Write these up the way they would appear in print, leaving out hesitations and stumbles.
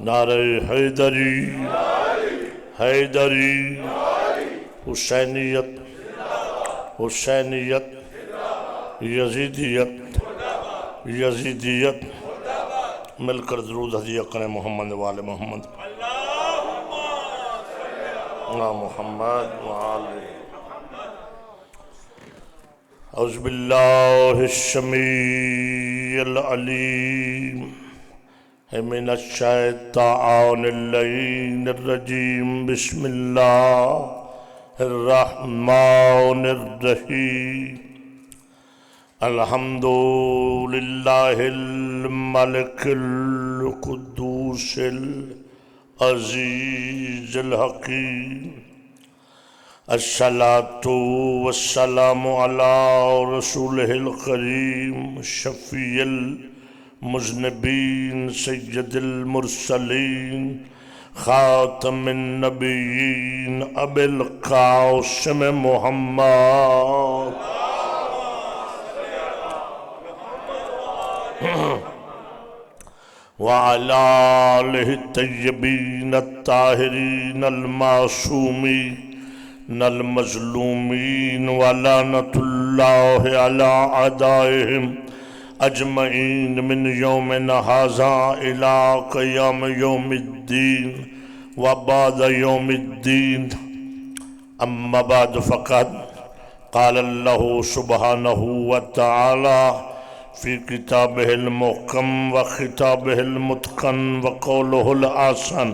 نعرہ حیدری حیدری حسینیت حسینیت یزیدیت یزیدیت مل کر درود ہدیہ کریں محمد وآل محمد محمد وآل اعوذ باللہ السمیع العلیم من الشیطان اللعین الرجیم بسم اللہ الرحمن الرحیم الحمد للہ الملک القدوس العزیز الحکیم الصلاة والسلام علی رسولہ الکریم شفیع المذنبین سید المرسلین خاتم النبیین ابی القاسم محمد وعلى آلہ الطیبین الطاہرین المعصومین المظلومین ولعنۃ اللہ علی اعدائہم اجمعین من یومنا ھذا الی قیام یوم الدین وبعد یوم الدین اما بعد فقد قال اللہ سبحانہ وتعالی فی کتابہ المحکم وخطابہ المتقن وقولہ الاحسن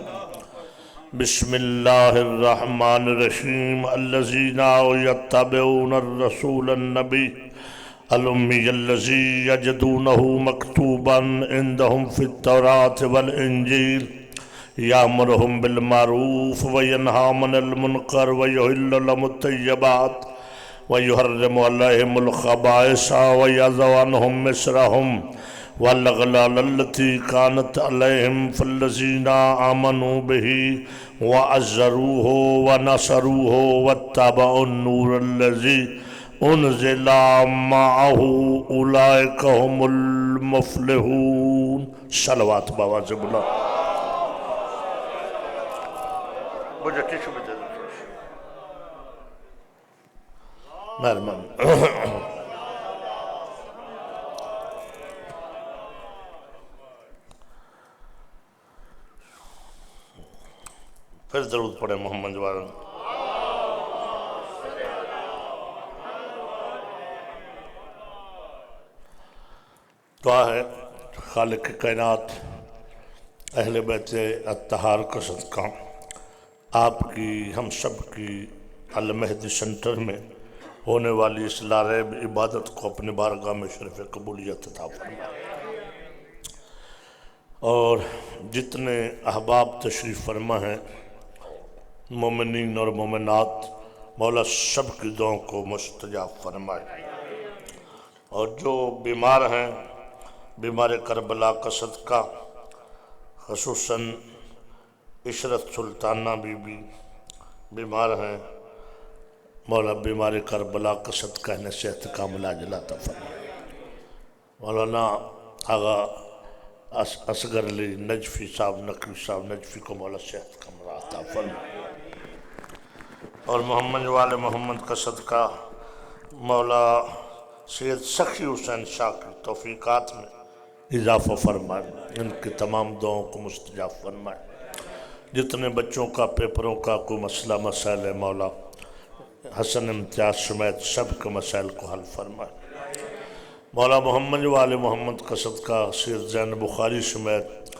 بسم اللہ الرحمن الرحیم الذین یتبعون الرسول النبی الأمی الذی یجدونہ مکتوبا عندہم فی التوراۃ والانجیل یامرہم بالمعروف وینہا عن المنکر ویحل لهم الطیبات ویحرم علیہم الخبائث ویضع عنہم مصرہم والغلال التي كانت عليهم فالذين آمنوا به وعزروه ونصروه واتبعوا النور الذي انزل معه اولئك هم المفلحون صلوات بواجب اللہ مجھے ٹیشو بھی دے دیں مہربان پھر درود پڑھیں محمد وآل دعا ہے خالق کائنات اہل بیت اطہار کا صدقہ آپ کی ہم سب کی المہدی سنٹر میں ہونے والی اس لاریب عبادت کو اپنی بارگاہ میں شرف قبولیت عطا فرمائے اور جتنے احباب تشریف فرما ہیں مومنین اور مومنات مولا سب کی دعاؤں کو مستجاب فرمائے اور جو بیمار ہیں بیمار کربلا کا صدقہ خصوصاً عشرت سلطانہ بی بی بیمار ہیں مولا بیمار کربلا کا صدقہ انہیں صحت کاملہ عاجلہ عطا فرمائے مولانا آغا اصغر علی نجفی صاحب نقوی صاحب نجفی کو مولا صحت کاملہ عطا فرمائے اور محمد وآل محمد کا صدقہ مولا سید سخی حسین شاہ کی توفیقات میں اضافہ فرمائے ان کی تمام دعاؤں کو مستجاب فرمائے جتنے بچوں کا پیپروں کا کوئی مسئلہ مسائل ہے مولا حسن امتیاز سمیت سب کے مسائل کو حل فرمائے مولا محمد وآل محمد کا صدقہ سید زین بخاری سمیت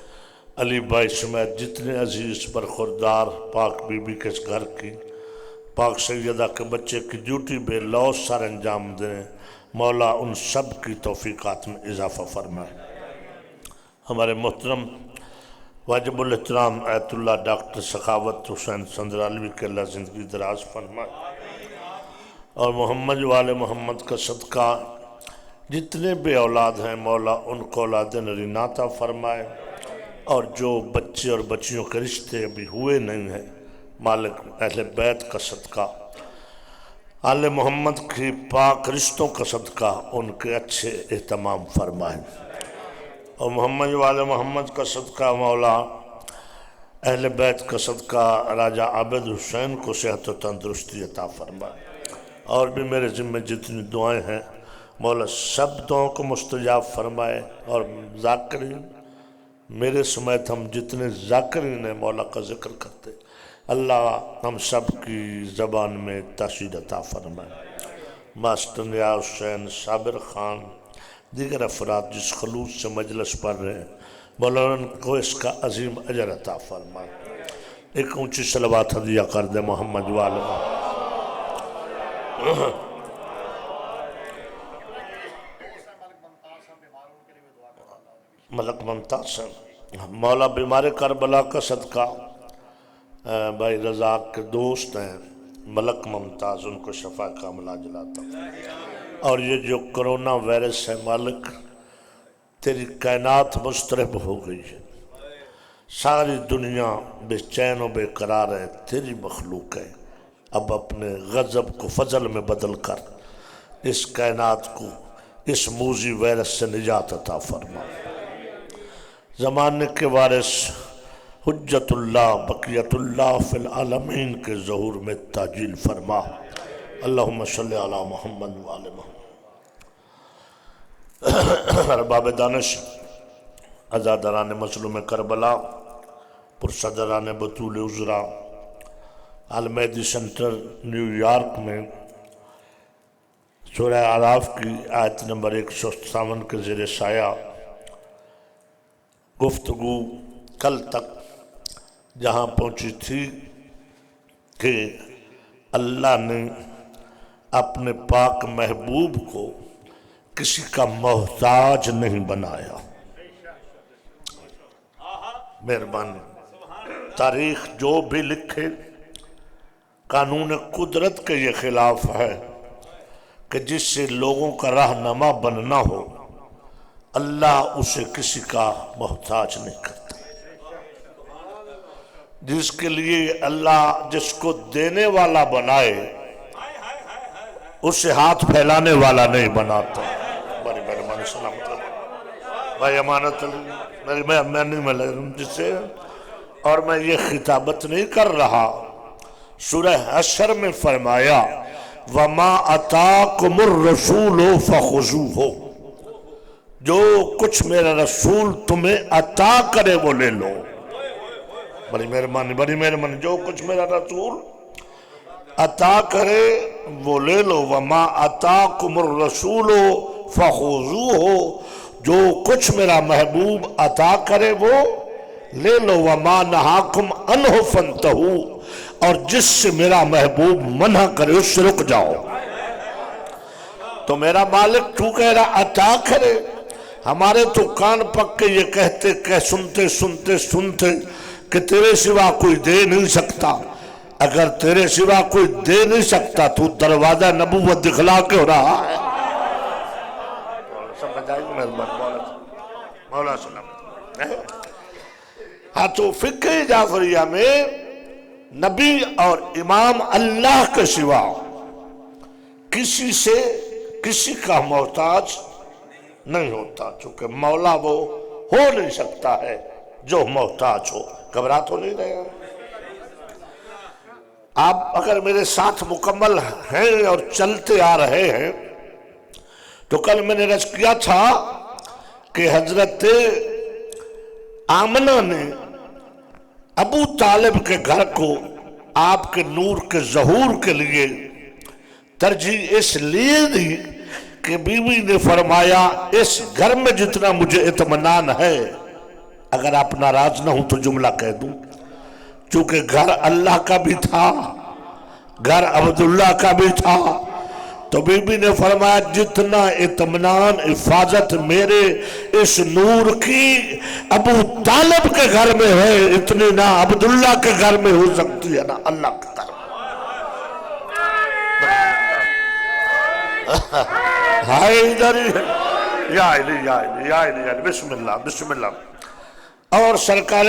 علی بھائی سمیت جتنے عزیز برخوردار پاک بی بی کے گھر کی پاک سیدہ کے بچے کی ڈیوٹی بے لوث سر انجام دیں مولا ان سب کی توفیقات میں اضافہ فرمائے ہمارے محترم واجب الاحترام آیت اللہ ڈاکٹر سخاوت حسین سندرالوی کے اللہ زندگی دراز فرمائے اور محمد وآل محمد کا صدقہ جتنے بے اولاد ہیں مولا ان کو اولاد نرینہ عطا فرمائے اور جو بچے اور بچیوں کے رشتے ابھی ہوئے نہیں ہیں مالک اہل بیت کا صدقہ آل محمد کی پاک رشتوں کا صدقہ ان کے اچھے اہتمام فرمائیں اور محمد والے محمد کا صدقہ مولا اہل بیت کا صدقہ راجہ عابد حسین کو صحت و تندرستی عطا فرمائے، اور بھی میرے ذمہ جتنی دعائیں ہیں مولا سب دعاؤں کو مستجاب فرمائے، اور ذاکرین میرے سمیت ہم جتنے ذاکرین ہیں مولا کا ذکر کرتے اللہ ہم سب کی زبان میں تشہیر عطا فرمائے۔ ماسٹر نیاز حسین، صابر خان، دیگر افراد جس خلوص سے مجلس پڑھ رہے ہیں مولا ان کو اس کا عظیم اجر عطا فرمائے۔ ایک اونچی صلوات ہدیہ کر دے محمد والے ملک ممتاز ہیں۔ مولا بیمار کربلا کا صدقہ بھائی رزاق کے دوست ہیں ملک ممتاز، ان کو شفا کاملہ عاجلہ اور یہ جو کرونا وائرس ہے مالک تیری کائنات مضطرب ہو گئی ہے، ساری دنیا بے چین و بے قرار ہے، تیری مخلوق ہے، اب اپنے غضب کو فضل میں بدل کر اس کائنات کو اس موذی وائرس سے نجات عطا فرما۔ زمانے کے وارث حجت اللہ بقیت اللہ فی العالمین کے ظہور میں تاجیل فرما۔ اللہم صلی علی محمد وآل محمد۔ ارباب دانش، عزاداران مظلوم کربلا، پرصدران بطول عذرا، المیدی سنٹر نیو یارک میں سورہ اعراف کی آیت نمبر 157 کے زیر سایہ گفتگو کل تک جہاں پہنچی تھی کہ اللہ نے اپنے پاک محبوب کو کسی کا محتاج نہیں بنایا۔ مہربانی، تاریخ جو بھی لکھے قانون قدرت کے یہ خلاف ہے کہ جس سے لوگوں کا رہنما بننا ہو اللہ اسے کسی کا محتاج نہیں کرتا۔ جس کے لیے اللہ جس کو دینے والا بنائے اسے ہاتھ پھیلانے والا نہیں بناتا۔ بڑی مہربانی، سلامت بھائی امانت میں نہیں ملوں جس سے، اور میں یہ خطابت نہیں کر رہا۔ سورہ حشر میں فرمایا وَمَا أَتَاكُمُ الرَّسُولُ فَخُذُوهُ، جو کچھ میرا رسول تمہیں عطا کرے وہ لے لو۔ بڑی مہربانی، جو کچھ میرا رسول عطا کرے وہ لے لو۔ وَمَا أَتَاكُمُ الرَّسُولُ فَخُذُوهُ، جو کچھ میرا محبوب عطا کرے وہ لے لو۔ وَمَا نَهَاكُمْ عَنْهُ فَانْتَهُوا، اور جس سے میرا محبوب منع کرے اس سے رک جاؤ۔ تو میرا مالک تو کہہ رہا عطا کرے، ہمارے تو کان پک کے یہ کہتے کہ سنتے کہ تیرے سوا کوئی دے نہیں سکتا۔ اگر تیرے سوا کوئی دے نہیں سکتا تو دروازہ نبوت دکھلا کے ہو رہا ہے۔ مولا سلام۔ ہاں تو فقہ جعفریہ میں نبی اور امام اللہ کے سوا کسی سے کسی کا محتاج نہیں ہوتا، چونکہ مولا وہ ہو نہیں سکتا ہے جو محتاج ہو۔ گھبرا تو نہیں رہے ہیں آپ؟ اگر میرے ساتھ مکمل ہیں اور چلتے آ رہے ہیں تو کل میں نے رض کیا تھا کہ حضرت آمنہ نے ابو طالب کے گھر کو آپ کے نور کے ظہور کے لیے ترجیح اس لیے دی کہ بیوی نے فرمایا اس گھر میں جتنا مجھے اطمینان ہے اگر آپ ناراض نہ ہوں تو جملہ کہہ دوں، چونکہ گھر اللہ کا بھی تھا، گھر عبداللہ کا بھی تھا، تو بی بی نے فرمایا جتنا اطمینان حفاظت میرے اس نور کی ابو طالب کے گھر میں ہے اتنی نہ عبداللہ کے گھر میں ہو سکتی ہے نہ اللہ کے گھر میں۔ ہائے ادھر یا علی بسم اللہ۔ اور سرکار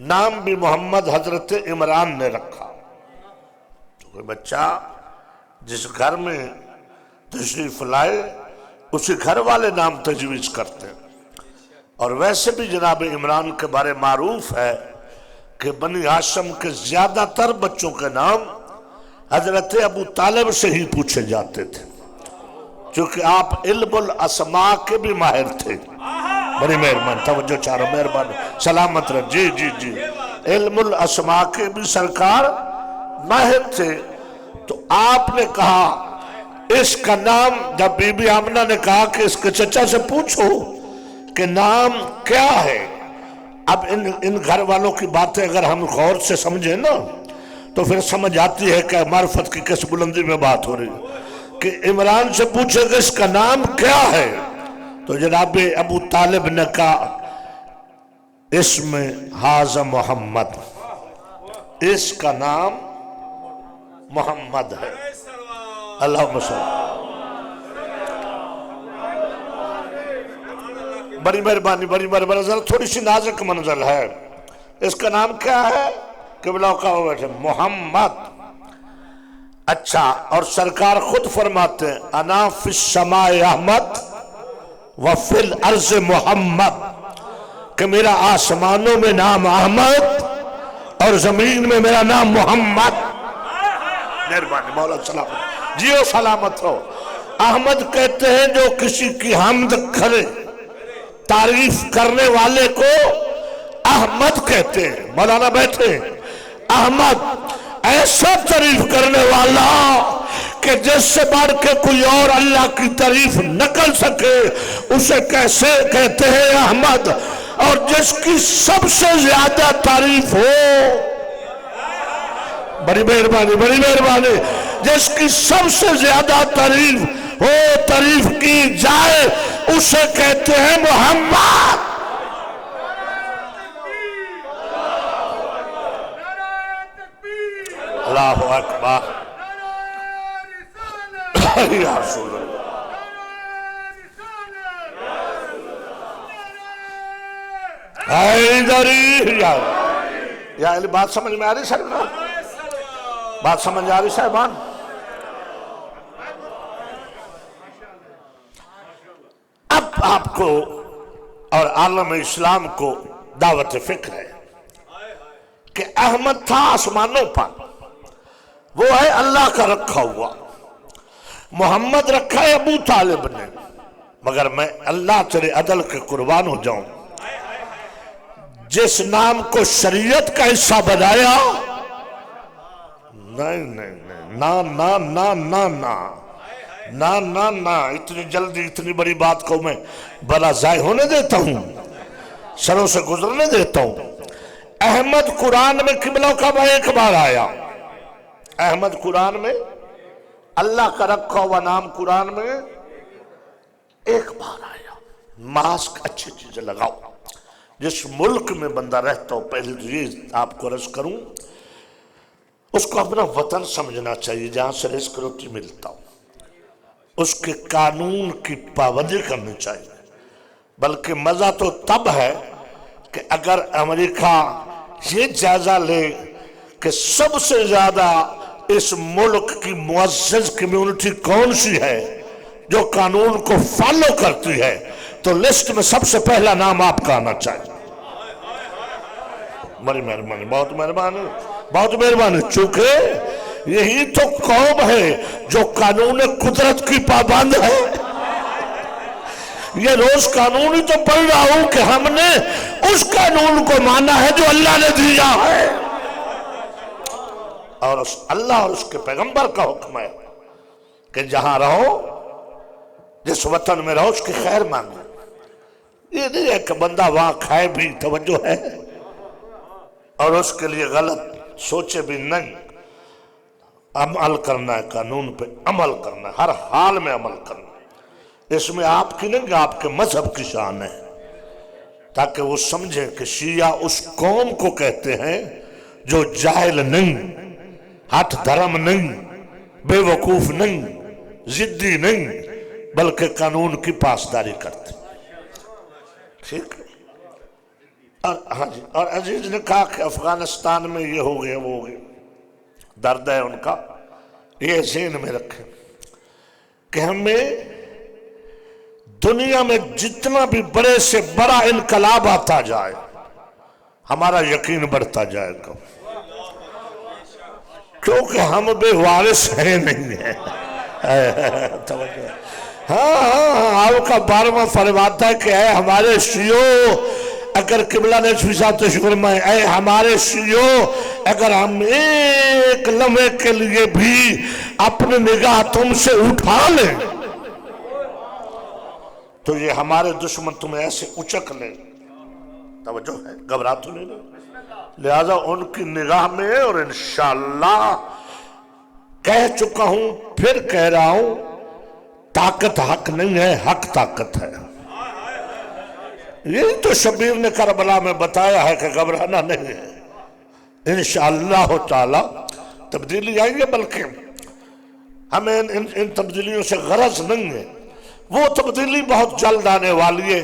نام بھی محمد حضرت عمران نے رکھا، تو کوئی بچہ جس گھر میں تشریف لائے اسی گھر والے نام تجویز کرتے ہیں۔ اور ویسے بھی جناب عمران کے بارے معروف ہے کہ بنی ہاشم کے زیادہ تر بچوں کے نام حضرت ابو طالب سے ہی پوچھے جاتے تھے، چونکہ آپ علم الاسماء کے بھی ماہر تھے۔ بڑی مہربانی، توجہ چاروں مہربانی، سلامت رہ، جی جی جی، علم الاسماء کے بھی سرکار ماہر تھے۔ تو آپ نے کہا اس کا نام، جب بی بی آمنہ نے کہا کہ اس کے چچا سے پوچھو کہ نام کیا ہے۔ اب ان گھر والوں کی باتیں اگر ہم غور سے سمجھیں نا تو پھر سمجھ آتی ہے کہ معرفت کی کس بلندی میں بات ہو رہی ہے کہ عمران سے پوچھے کہ اس کا نام کیا ہے، تو جناب ابو طالب نے کہا اسم ھذا محمد، اس کا نام محمد ہے۔ اللہم صلی، بڑی مہربانی بڑی مہربانی، ذرا تھوڑی سی نازک منزل ہے۔ اس کا نام کیا ہے؟ قبلہ کا بیٹھے محمد۔ اچھا، اور سرکار خود فرماتے ہیں انا فی السماء احمد وفی الارض محمد، کہ میرا آسمانوں میں نام احمد اور زمین میں میرا نام محمد۔ مہربانی مولا سلامت، جیو سلامت ہو۔ احمد کہتے ہیں جو کسی کی حمد کرے، تعریف کرنے والے کو احمد کہتے ہیں۔ مولانا بیٹھے، احمد ایسا تعریف کرنے والا کہ جس سے بڑھ کے کوئی اور اللہ کی تعریف نہ کر سکے، اسے کیسے کہتے ہیں احمد، اور جس کی سب سے زیادہ تعریف ہو، بڑی مہربانی بڑی مہربانی، جس کی سب سے زیادہ تعریف ہو، تعریف کی جائے، اسے کہتے ہیں محمد۔ اللہ اکبر، یا رسول اللہ، حیدری، یا بات سمجھ میں آ رہی سرکار؟ بات سمجھ آ رہی صاحبان؟ اب آپ کو اور عالم اسلام کو دعوت فکر ہے کہ احمد تھا آسمانوں پر، وہ ہے اللہ کا رکھا ہوا، محمد رکھا ہے ابو طالب نے، مگر میں اللہ تیرے عدل کے قربان ہو جاؤں، جس نام کو شریعت کا حصہ بنایا، نہیں نہیں نہیں، نا نا نا نا نا نا نا نا، اتنی جلدی اتنی بڑی بات کو میں بلا ضائع ہونے دیتا ہوں، سروں سے گزرنے دیتا ہوں۔ احمد قرآن میں قبلہ کا ایک بار آیا، احمد قرآن میں اللہ کا رکھا ہوا نام قرآن میں ایک بار آیا۔ ماسک اچھی چیزیں لگاؤ، جس ملک میں بندہ رہتا ہو، پہلے تو یہ آپ کو عرض کروں، اس کو اپنا وطن سمجھنا چاہیے جہاں سے رزق روٹی ملتا ہو، اس کے قانون کی پابندی کرنی چاہیے۔ بلکہ مزہ تو تب ہے کہ اگر امریکہ یہ جائزہ لے کہ سب سے زیادہ اس ملک کی معزز کمیونٹی کون سی ہے جو قانون کو فالو کرتی ہے، تو لسٹ میں سب سے پہلا نام آپ کا آنا چاہیے۔ بڑی مہربانی، بہت مہربانی بہت مہربانی، چونکہ یہی تو قوم ہے جو قانون قدرت کی پابند ہے۔ یہ روز قانون ہی تو پڑھ رہا ہوں کہ ہم نے اس قانون کو مانا ہے جو اللہ نے دیا ہے، اور اللہ اور اس کے پیغمبر کا حکم ہے کہ جہاں رہو، جس وطن میں رہو، اس کی خیر مانگو۔ یہ نہیں ہے کہ بندہ وہاں کھائے بھی، توجہ ہے، اور اس کے لیے غلط سوچے بھی نہیں۔ عمل کرنا ہے، قانون پہ عمل کرنا ہے، ہر حال میں عمل کرنا ہے۔ اس میں آپ کی نہیں، آپ کے مذہب کی شان ہے، تاکہ وہ سمجھیں کہ شیعہ اس قوم کو کہتے ہیں جو جاہل نہیں، ہاتھ دھرم نہیں، بے وقوف نہیں، ضدی نہیں، بلکہ قانون کی پاسداری کرتے۔ ٹھیک ہے؟ اور ہاں جی، اور عزیز نے کہا کہ افغانستان میں یہ ہو گیا وہ ہو گیا، درد ہے ان کا، یہ ذہن میں رکھیں کہ ہمیں دنیا میں جتنا بھی بڑے سے بڑا انقلاب آتا جائے ہمارا یقین بڑھتا جائے گا، کیونکہ ہم بے وارث ہیں نہیں ہیں۔ ہاں آپ کا 12واں فرماتا ہے کہ اے ہمارے شیعوں، اگر قبلہ نے صاحب تشریف فرمائے، اے ہمارے شیعوں، اگر ہم ایک لمحے کے لیے بھی اپنی نگاہ تم سے اٹھا لیں تو یہ ہمارے دشمن تمہیں ایسے اچک لیں۔ توجہ ہے، گھبرا تو نہیں لیں، لہذا ان کی نگاہ میں، اور انشاءاللہ کہہ چکا ہوں پھر کہہ رہا ہوں، طاقت حق نہیں ہے، حق طاقت ہے۔ یہی تو شبیر نے کربلا میں بتایا ہے کہ گھبرانا نہیں ہے، انشاءاللہ تعالی تبدیلی آئیں گے، بلکہ ہمیں ان تبدیلیوں سے غرض نہیں ہے، وہ تبدیلی بہت جلد آنے والی ہے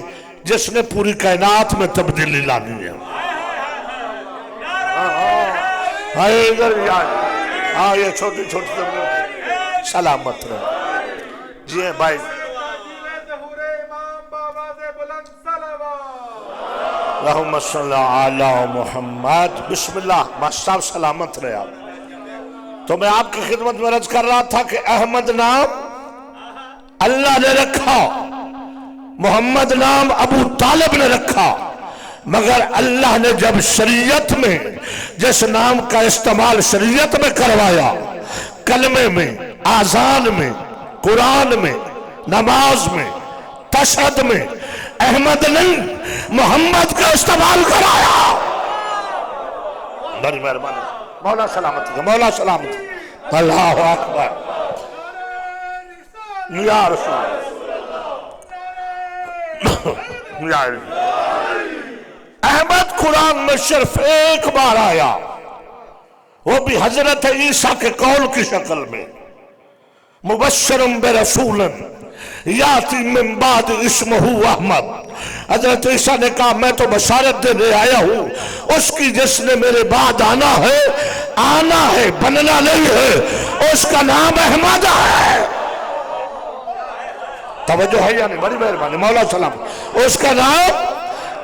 جس نے پوری کائنات میں تبدیلی لانی ہے۔ ہاں یہ چھوٹی چھوٹی تبدیلی، سلامت رہے جی ہیں بھائی۔ اللہم صلی علی محمد، بسم اللہ، ماشاءاللہ سلامت رہے آپ۔ تو میں آپ کی خدمت میں عرض کر رہا تھا کہ احمد نام اللہ نے رکھا، محمد نام ابو طالب نے رکھا، مگر اللہ نے جب شریعت میں جس نام کا استعمال شریعت میں کروایا، کلمے میں، آذان میں، قرآن میں، نماز میں، تشہد میں، احمد نہیں محمد کا استعمال کرایا۔ بڑی مہربانی، مولا سلامت ہے، مولا سلامت ہے، اللہ اکبر یا رسول یا احمد قرآن میں صرف ایک بار آیا، وہ بھی حضرت عیسیٰ کے قول کی شکل میں، مبشرم برسول یاتی من بعد اسمہ احمد۔ حضرت عیسیٰ نے کہا میں تو بشارت دینے آیا ہوں اس کی جس نے میرے بعد آنا ہے، بننا نہیں ہے، اس کا نام احمد ہے۔ توجہ ہے یعنی، بڑی مہربانی، مولا سلام، اس کا نام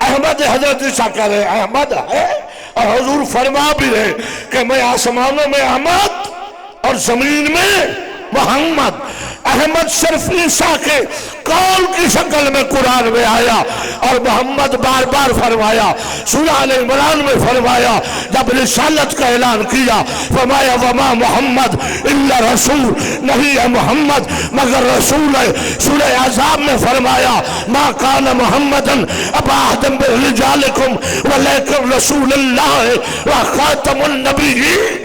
احمد ہے۔ حضرت عیسیٰ کہہ رہے ہیں احمد ہے، اور حضور فرما بھی رہے کہ میں آسمانوں میں احمد اور زمین میں محمد۔ احمد صرف عیسیٰ کے قول کی شکل میں قرآن میں آیا، اور محمد بار بار فرمایا، سورہ آل عمران میں فرمایا، جب رسالت کا اعلان کیا فرمایا وما محمد الا رسول، نہیں ہے محمد مگر رسول ہے۔ سورہ احزاب میں فرمایا ما کان محمد ابا احد من رجالکم ولیکن رسول اللہ وخاتم النبیین۔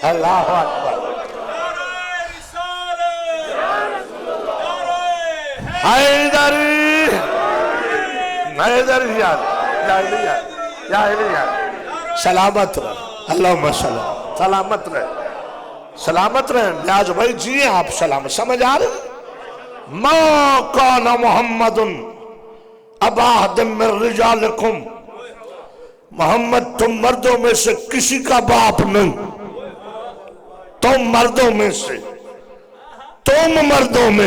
اللہ اکبر، حیدری حیدری یا علیہ سلامت رہے، اللہم سلامت رہے، سلامت رہے، نیاز بھائی جی ہیں آپ سلامت، سمجھ آ رہے؟ ما کان محمد ابا احد من رجالکم، محمد تم مردوں میں سے کسی کا باپ نہیں، تم مردوں میں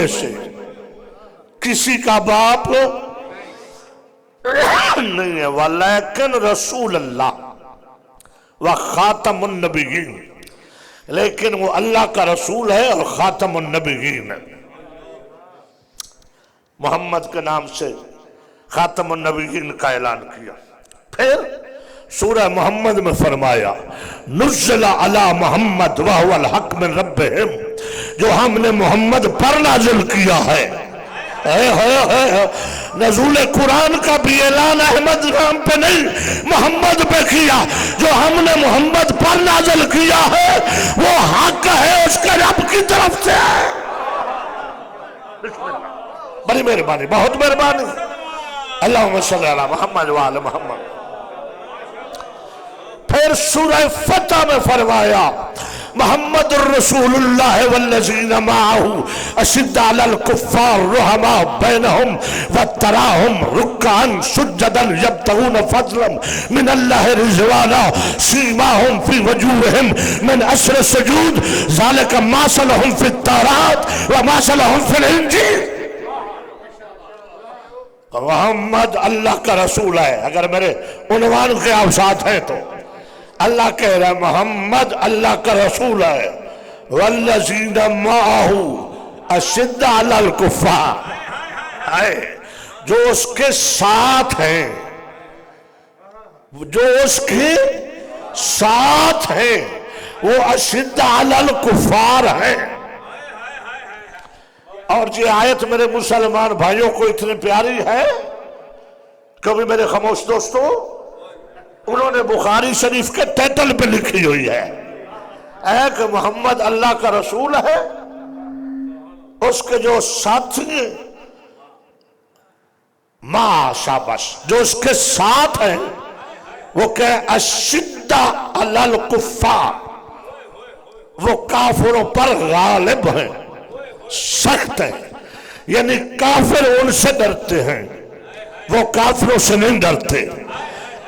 سے کسی کا باپ نہیں ہے، ولیکن رسول اللہ وخاتم النبیین، لیکن وہ اللہ کا رسول ہے اور خاتم النبیین ہے۔ محمد کے نام سے خاتم النبیین کا اعلان کیا۔ پھر سورہ محمد میں فرمایا نزل علی محمد وہو الحق من ربہم، جو ہم نے محمد پر نازل کیا ہے۔ نزول قرآن کا بھی اعلان احمد نام پہ نہیں محمد پہ کیا، جو ہم نے محمد پر نازل کیا ہے وہ حق ہے، اس کے رب کی طرف سے ہے۔ بڑی مہربانی، بہت مہربانی، اللہم صلی علی محمد وعلی محمد۔ پھر سورہ فتح میں فرمایا محمد الرسول اللہ والذین معہ اشد علی الکفار رحماء بینہم وتراہم رکعا سجدا یبتغون فضلا من اللہ رضوانا سیماہم فی وجوہہم من اثر السجود ذالک مثلہم فی التوراۃ ومثلہم فی الانجیل۔ محمد اللہ کا رسول ہے۔ اگر میرے عنوان کے اوساط ہیں تو اللہ کہہ رہا ہے محمد اللہ کا رسول ہے۔ والذین معہ اشد علی الکفار، جو اس کے ساتھ ہیں، جو اس کے ساتھ ہیں وہ اشد علی الکفار ہیں۔ اور یہ آیت میرے مسلمان بھائیوں کو اتنی پیاری ہے، کبھی میرے خاموش دوستو انہوں نے بخاری شریف کے ٹائٹل پہ لکھی ہوئی ہے کہ محمد اللہ کا رسول ہے، اس کے جو ساتھی ہیں ما شابش، جو اس کے ساتھ ہیں وہ کہ اشد علی الکفار، وہ کافروں پر غالب ہیں، سخت ہے، یعنی کافر ان سے ڈرتے ہیں، وہ کافروں سے نہیں ڈرتے۔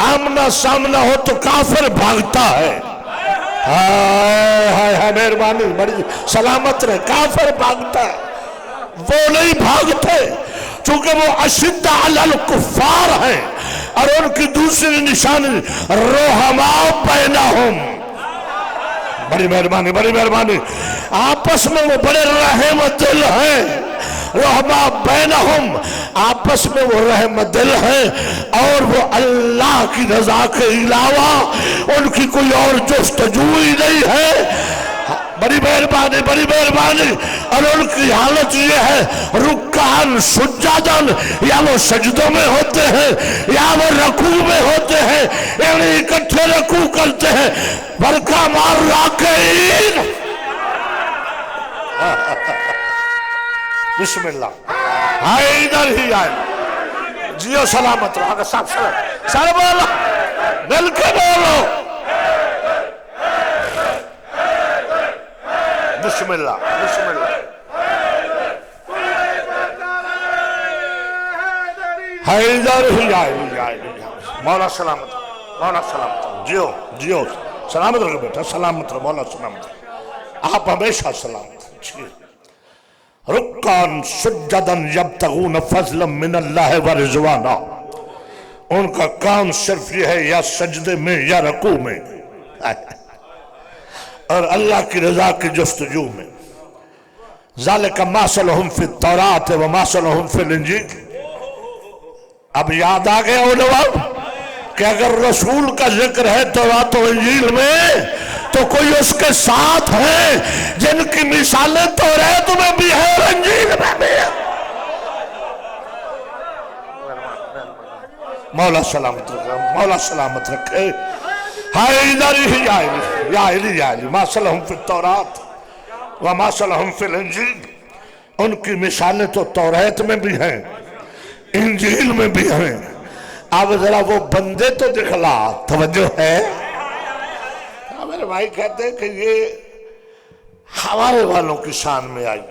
آمنا سامنا ہو تو کافر بھاگتا ہے، ہائے مہربانی بڑی سلامت رہے، کافر بھاگتا ہے، وہ نہیں بھاگتے، چونکہ وہ اشد علی الکفار ہیں۔ اور ان کی دوسری نشانی رحماء بینہم، بڑی مہربانی بڑی مہربانی، آپس میں وہ بڑے رحم دل ہیں۔ رحماء بینہم، آپس میں وہ رحم دل ہیں، اور وہ اللہ کی رضا کے علاوہ ان کی کوئی اور جستجو ہی نہیں ہے۔ بڑی مہربانی بڑی مہربانی۔ اور ان کی حالت یہ ہے رکعاً سجداً، یا وہ سجدوں میں ہوتے ہیں یا وہ رکوع میں ہوتے ہیں، یعنی اکٹھے رکوع کرتے ہیں، برکہ مار راکعین۔ بسم اللہ، آئے ادھر ہی آئے، جیو سلامت رہا گا، سب بولو، مل کے بولو، بسم اللہ بسم اللہ۔ حیدر ہی آئے، مولا سلامت، مولا سلامت، جیو جیو سلامت رہو بیٹا، سلامت رہو، مولا سلامت رہو، آپ ہمیشہ سلامت رہو۔ رکعاً سجداً یبتغون فضلا من اللہ ورضوانا، ان کا کام صرف یہ ہے یا سجدے میں یا رکوع میں اور اللہ کی رضا کی جستجو میں۔ ذالک مثلہم فی التوراۃ ومثلہم فی الانجیل۔ اب یاد آ گیا عنوان کہ اگر رسول کا ذکر ہے تورات و انجیل میں تو کوئی اس کے ساتھ ہیں جن کی مثالیں تورات میں بھی ہے اور انجیل میں بھی ہے۔ مولا سلامت رکھے، مولا سلامت رکھے۔ حیدر ہی آئلی مثلہم فی التوراۃ ومثلہم فی الانجیل، ان کی مثالیں تو تورات میں بھی ہیں انجیل میں بھی ہیں۔ اب ذرا وہ بندے تو دکھلا، توجہ ہے؟ میرے بھائی کہتے ہیں کہ یہ ہمارے والوں کی شان میں آئی،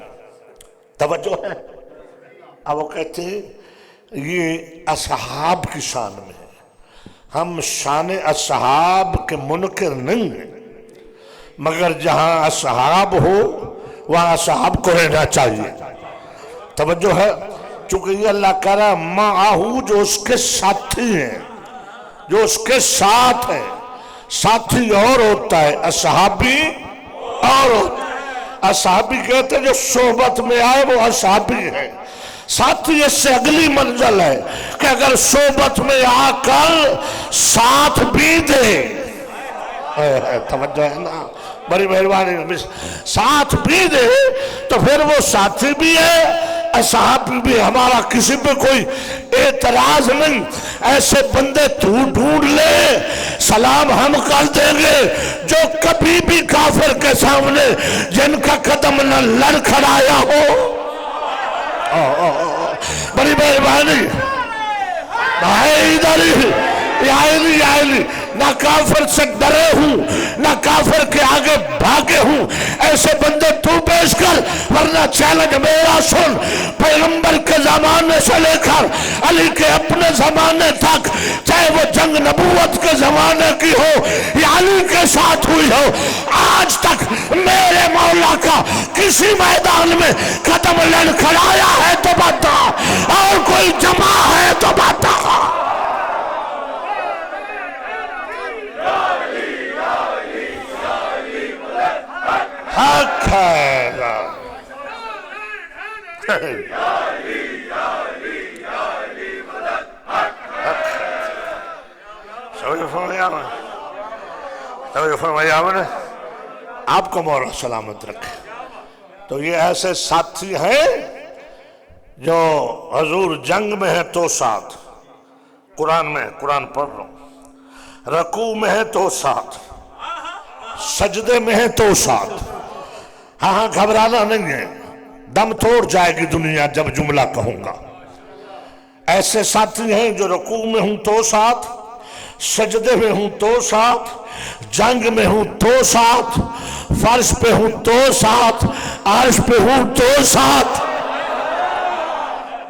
توجہ ہے؟ اب وہ کہتے ہیں یہ اصحاب کی شان میں ہے، ہم شان اصحاب کے منکر نہیں ہیں، مگر جہاں اصحاب ہو وہاں اصحاب کو رہنا چاہیے، توجہ ہے؟ چونکہ یہ اللہ کہہ رہا ہے معاہو، جو اس کے ساتھی ہیں، جو اس کے ساتھ ہیں۔ ساتھی اور ہوتا ہے، اصحابی اور ہوتا ہے۔ اصحابی کہتے ہیں جو صحبت میں آئے وہ اصحابی ہیں۔ ساتھی اس سے اگلی منزل ہے کہ اگر صحبت میں آ کر ساتھ بھی دے، توجہ ہے نا، بڑی مہربانی، ساتھ بھی دے تو پھر وہ ساتھی بھی ہے، اصحابی بھی۔ ہمارا کسی پہ کوئی اعتراض نہیں، ایسے بندے تو ڈھونڈ لے، سلام ہم کر دیں گے جو کبھی بھی کافر کے سامنے جن کا قدم نہ لڑکھڑایا ہو۔ بڑی مہربانی، آئلی نہ کافر سے ڈرے ہوں، نہ کافر کے آگے بھاگے ہوں، ایسے بندے تو پیش کر، ورنہ چیلنج میرا سن، پیغمبر کے زمانے سے لے کر علی کے اپنے زمانے تک، چاہے وہ جنگ نبوت کے زمانے کی ہو یا علی کے ساتھ ہوئی ہو، آج تک میرے مولا کا کسی میدان میں قدم لڑکھڑایا ہے تو بتا، اور کوئی جمع ہے تو بتا۔ حق ہے فرمایا میں نے آپ کو مولا سلامت رکھے۔ تو یہ ایسے ساتھی ہیں جو حضور جنگ میں ہے تو ساتھ، قرآن میں قرآن پڑھ رہا ہوں، رکوع میں ہے تو ساتھ، سجدے میں ہے تو ساتھ۔ ہاں گھبرانا نہیں ہے، دم توڑ جائے گی دنیا جب جملہ کہوں گا۔ ایسے ساتھی ہیں جو رکوع میں ہوں تو ساتھ، سجدے میں ہوں تو ساتھ، جنگ میں ہوں تو ساتھ، فرش پہ ہوں تو ساتھ، عرش پہ ہوں تو ساتھ۔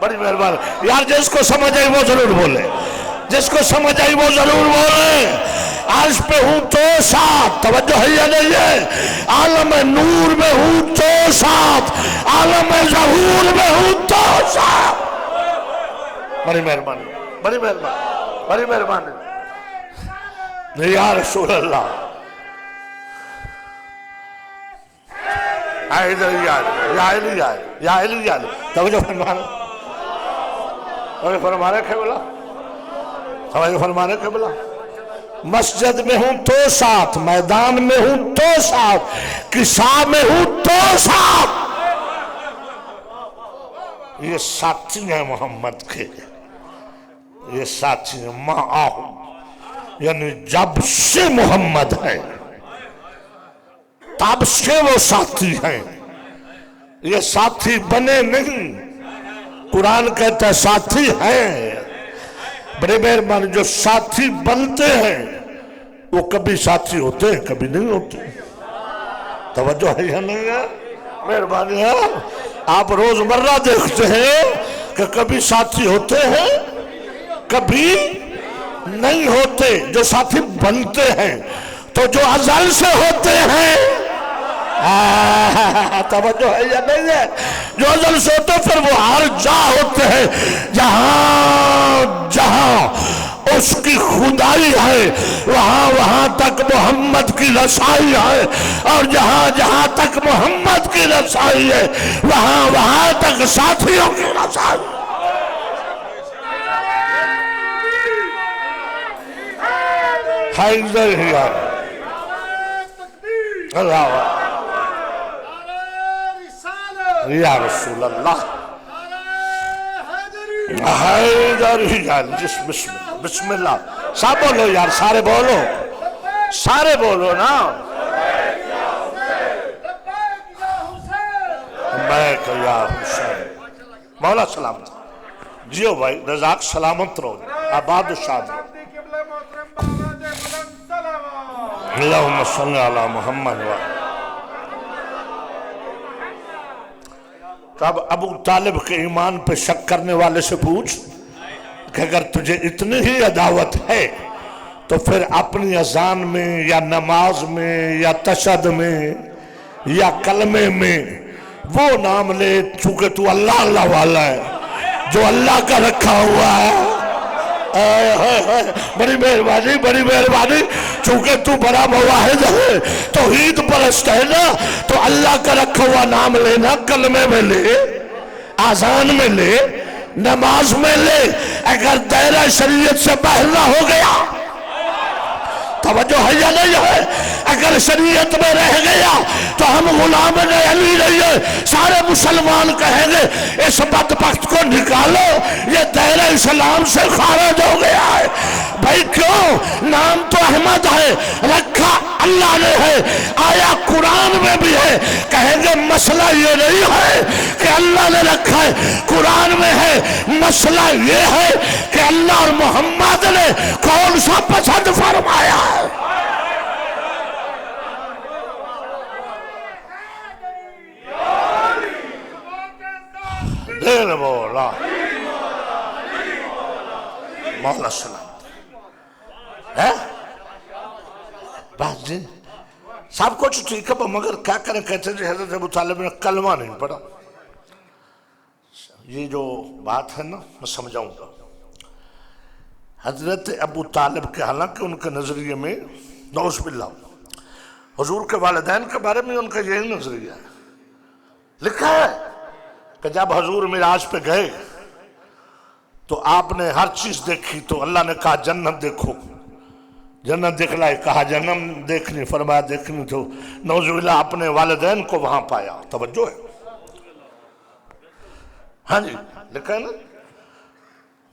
بڑی مہربانی یار، جس کو سمجھ آئی وہ ضرور بولے، جس کو سمجھ آئی وہ ضرور بولے۔ عرش پہ ہوں تو ساتھ، توجہ ہے یا نہیں ہے؟ عالم نور میں ہوں تو ساتھ، عالم ظہور میں ہوں تو ساتھ۔ بڑی مہربانی، بڑی مہربانی، بڑی مہربانی یا رسول اللہ۔ یا علی توجہ فرمانے، توجہ فرمانے قبلہ، توجہ فرمانے قبلہ۔ مسجد میں ہوں تو ساتھ، میدان میں ہوں تو ساتھ، قصا میں ہوں تو ساتھ۔ یہ ساتھی ہیں محمد کے، یہ ساتھی ہیں معاہم، یعنی جب سے محمد ہے تب سے وہ ساتھی ہیں۔ یہ ساتھی بنے نہیں، قرآن کہتا ہے ساتھی ہیں۔ بڑے مہربانی، جو ساتھی بنتے ہیں وہ کبھی ساتھی ہوتے ہیں کبھی نہیں ہوتے۔ توجہ ہے یا نہیں ہے؟ مہربانی ہے، آپ روزمرہ دیکھتے ہیں کہ کبھی ساتھی ہوتے ہیں کبھی نہیں ہوتے۔ جو ساتھی بنتے ہیں تو جو ازل سے ہوتے ہیں، توجہ ہے یا نہیں ہے؟ جو ازل سے ہوتے پھر وہ ہر جا ہوتے ہیں جہاں جہاں اس کی خدائی ہے، وہاں وہاں تک محمد کی رسائی ہے، اور جہاں جہاں تک محمد کی رسائی ہے وہاں وہاں تک ساتھیوں کی رسائی ہے۔ حیدر ہی آئے اللہ یا رسول اللہ، حیدر ہی آئے۔ بسم اللہ، سب بولو یار، سارے بولو، سارے بولو نا۔ بیک یا حسین، مولا سلامت جیو بھائی، رزاق سلامت رہو، آباد و شاد رہو۔ اللہم صلی علی محمد و اب ابو طالب کے ایمان پہ شک کرنے والے سے پوچھ کہ اگر تجھے اتنی ہی عداوت ہے تو پھر اپنی اذان میں یا نماز میں یا تشہد میں یا کلمے میں وہ نام لے، چونکہ تو اللہ اللہ والا ہے، جو اللہ کا رکھا ہوا ہے۔ بڑی مہربانی، بڑی مہربانی، چونکہ تو بڑا مواحد ہے، توحید پرست ہے نا، تو اللہ کا رکھا ہوا نام لینا، کلمے میں لے، آذان میں لے، نماز میں لے۔ اگر دائرہ شریعت سے باہر نہ ہو گیا، توجہ ہے یا نہیں ہے؟ اگر شریعت میں رہ گیا تو ہم غلام علی نہیں ہے، سارے مسلمان کہیں گے اس بدبخت کو نکالو، یہ دائرہ اسلام سے خارج ہو گیا ہے۔ بھائی کیوں؟ نام تو احمد ہے، رکھا اللہ نے ہے، آیا قرآن میں بھی ہے۔ کہیں گے مسئلہ یہ نہیں ہے کہ اللہ نے رکھا ہے، قرآن میں ہے۔ مسئلہ یہ ہے کہ اللہ اور محمد نے کون سا پسند فرمایا ہے؟ دیر مولا مولا سلام ہے بات جی سب کچھ ٹھیک ہے مگر کیا کریں، کہتے ہیں حضرت ابو طالب نے کلمہ نہیں پڑھا۔ یہ جو بات ہے نا میں سمجھاؤں گا۔ حضرت ابو طالب کے حالانکہ ان کے نظریے میں نعوذ باللہ حضور کے والدین کے بارے میں ان کا یہی نظریہ ہے، لکھا ہے کہ جب حضور معراج پہ گئے تو آپ نے ہر چیز دیکھی تو اللہ نے کہا جنت دیکھو، جنت دکھلائی، کہا جنم دیکھنی، فرمایا دیکھنی، تو نعوذ باللہ اپنے والدین کو وہاں پایا۔ توجہ ہے ہاں جی، لکھا ہے نا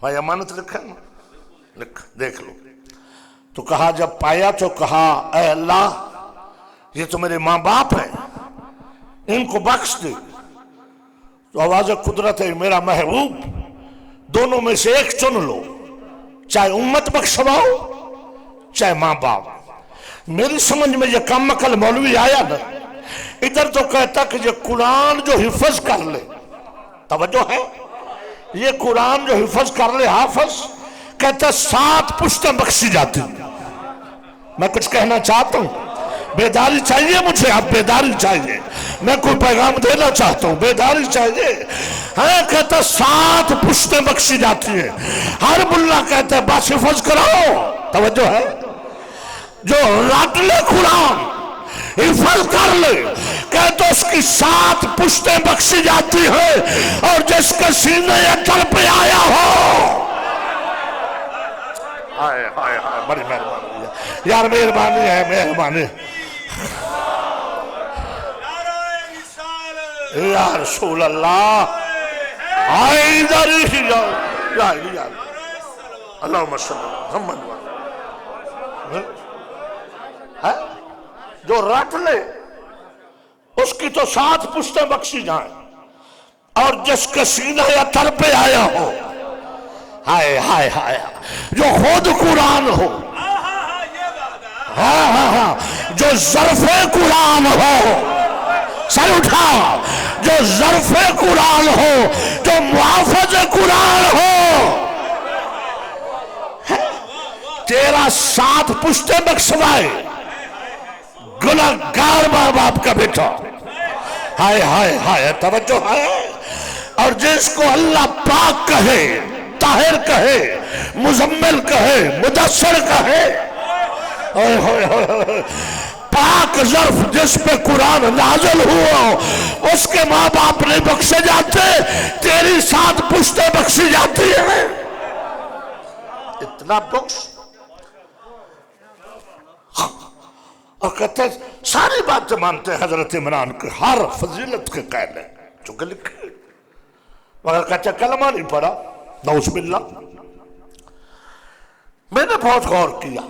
بھائی، امانت لکھا ہے نا، لکھ دیکھ لو۔ تو کہا جب پایا تو کہا اے اللہ یہ تو میرے ماں باپ ہیں، ان کو بخش دے۔ تو آواز قدرت ہے میرا محبوب دونوں میں سے ایک چن لو، چاہے امت بخشواؤ چاہے ماں باپ۔ میری سمجھ میں یہ کم عقل مولوی آیا نا، ادھر تو کہتا کہ یہ قرآن جو حفظ کر لے، توجہ ہے، یہ قرآن جو حفظ کر لے حافظ، کہتا 7 پشتیں بخشی جاتی۔ میں کچھ کہنا چاہتا ہوں، بیداری چاہیے مجھے، اب بیداری چاہیے، میں کوئی پیغام دینا چاہتا ہوں، بیداری چاہیے۔ ہاں کہتا 7 پشتیں بخشی جاتی ہیں۔ ہر ملا کہتا ہے بس حفظ کراؤ، توجہ ہے، جو رٹ لے قرآن حفظ کر لے کہتا اس کی 7 پشتیں بخشی جاتی ہیں، اور جس کے سینے اچھل پہ آیا ہو، آئے آئے آئے، بڑی مہربانی ہے یار، مہربانی ہے، مہربانی یا رسول اللہ، آئے ادھر ہی یا اللہم صلی اللہ محمد جو رٹ لے اس کی تو 7 پشتیں بخشی جائیں، اور جس کے سینہ یا تر پہ آیا ہو، ہائے ہائے ہائے، جو خود قرآن ہو، ہاں ہاں ہاں، جو ظرف قرآن ہو، سر اٹھا، جو ظرف قرآن ہو، جو محافظ قرآن ہو، تیرا 7 پشتیں بخشوائے، گناہگار ماں باپ کا بیٹا، ہائے ہائے ہائے، توجہ ہے۔ اور جس کو اللہ پاک کہے، طاہر کہے، مزمل کہے، مدثر کہے، پاک ظرف جس پہ قرآن نازل ہوا اس کے ماں باپ نہیں بخشے جاتے، تیری 7 پشتیں بخشی جاتی ہیں۔ اتنا بخش، اور کہتے ہیں ساری باتیں مانتے ہیں حضرت عمران کے، ہر فضیلت کے قائل ہیں چونکہ لکھے، مگر کہتے ہیں کلمہ نہیں پڑھا، نعوذ باللہ۔ میں نے بہت غور کیا،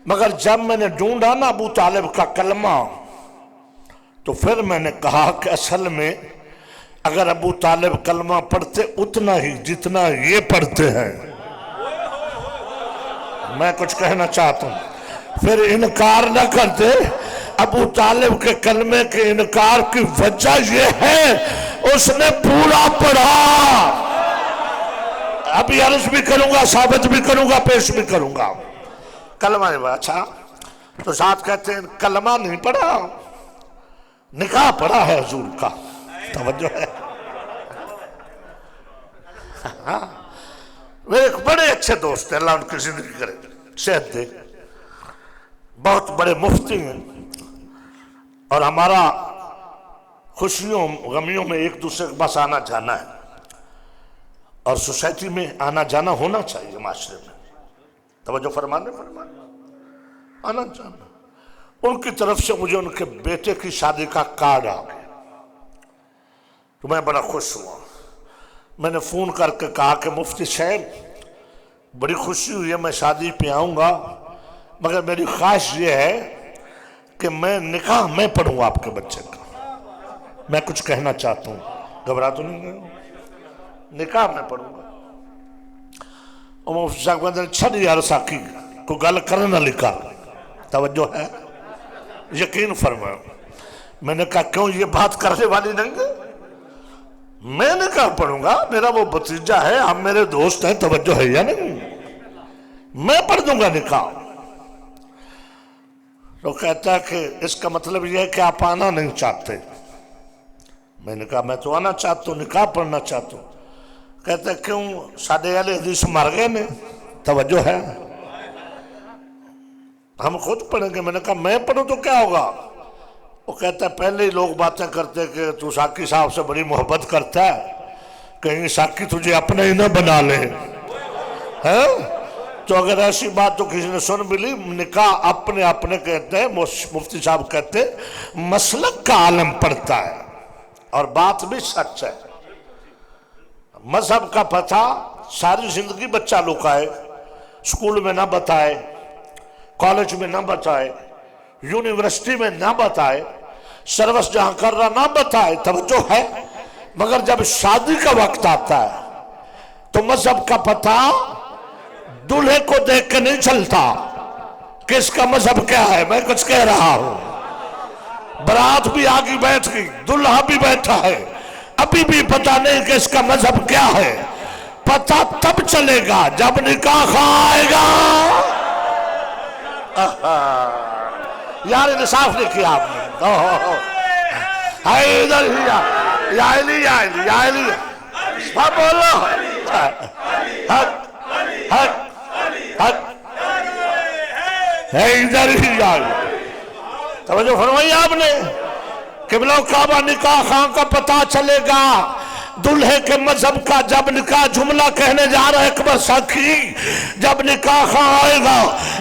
مگر جب میں نے ڈھونڈا نا ابو طالب کا کلمہ، تو پھر میں نے کہا کہ اصل میں اگر ابو طالب کلمہ پڑھتے اتنا ہی جتنا یہ پڑھتے ہیں، میں کچھ کہنا چاہتا ہوں، پھر انکار نہ کرتے۔ ابو طالب کے کلمے کے انکار کی وجہ یہ ہے اس نے پورا پڑھا۔ ابھی عرض بھی کروں گا، ثابت بھی کروں گا، پیش بھی کروں گا۔ کلمہ نہیں پڑھا، اچھا تو ساتھ کہتے ہیں کلمہ نہیں پڑھا، نکاح پڑھا ہے حضور کا، توجہ ہے۔ وہ ایک بڑے اچھے دوست ہیں، اللہ ان کی زندگی کرے، صحت دے، بہت بڑے مفتی ہیں، اور ہمارا خوشیوں غمیوں میں ایک دوسرے کے پاس آنا جانا ہے، اور سوسائٹی میں آنا جانا ہونا چاہیے، معاشرے میں توجہ فرمانے آنا جانا۔ ان کی طرف سے مجھے ان کے بیٹے کی شادی کا کارڈ آ گیا، تو میں بڑا خوش ہوا۔ میں نے فون کر کے کہا کہ مفتی صاحب بڑی خوشی ہوئی ہے، میں شادی پہ آؤں گا، مگر میری خواہش یہ ہے کہ میں نکاح میں پڑھوں آپ کے بچے کا۔ میں کچھ کہنا چاہتا ہوں، گھبرا تو نہیں گئے؟ نکاح میں پڑھوں گا۔ مفتی صاحب کہتے ہیں چھڑ یار ساکی کو گل کرنا لکھا. توجہ ہے؟ یقین فرمایا. میں نے کہا کیوں یہ بات کرنے والی نہیں ہے؟ میں نے کہا پڑھوں گا، میرا وہ بھتیجا ہے، ہم میرے دوست ہیں. توجہ ہے یا نہیں؟ میں پڑھ دوں گا نکاح. تو کہتا ہے کہ اس کا مطلب یہ ہے کہ آپ آنا نہیں چاہتے. میں نے کہا میں تو آنا چاہتا ہوں، نکاح پڑھنا چاہتا ہوں. کہتا ہے کیوں ساڈے والے حدیث مر گئے نے؟ توجہ ہے؟ ہم خود پڑھیں گے. میں نے کہا میں پڑھوں تو کیا ہوگا؟ وہ کہتا ہے پہلے ہی لوگ باتیں کرتے کہ تو ساکی صاحب سے بڑی محبت کرتا ہے، کہیں ساکی تجھے اپنا ہی نہ بنا لے. تو اگر ایسی بات تو کسی نے سن بھی لی. نکاح اپنے اپنے کہتے ہیں، مفتی صاحب کہتے ہیں مسلک کا عالم پڑھتا ہے، اور بات بھی سچ ہے. مذہب کا پتہ ساری زندگی بچہ لکائے، اسکول میں نہ بتائے، کالج میں نہ بتائے، یونیورسٹی میں نہ بتائے، سروس جہاں کر رہا نہ بتائے. توجہ ہے؟ مگر جب شادی کا وقت آتا ہے تو مذہب کا پتہ دلہے کو دیکھ کے نہیں چلتا کہ اس کا مذہب کیا ہے. میں کچھ کہہ رہا ہوں. برات بھی آگے بیٹھ گئی، دلہا بھی بیٹھا ہے، ابھی بھی پتہ نہیں کہ اس کا مذہب کیا ہے. پتہ تب چلے گا جب نکاح آئے گا. یار انصاف نہیں کیا آپ نے. ادھر ہی یا علی یا علی یا علی بولو. حق حق حق ادھر ہی یا علی. توجہ فرمائی آپ نے. قبلہ کعبہ نکاح خان کا پتہ چلے گا دلہے کے مذہب کا جب نکاح. جملہ کہنے جا رہا ہے اکبر ساکھی، جب نکاح خان آئے گا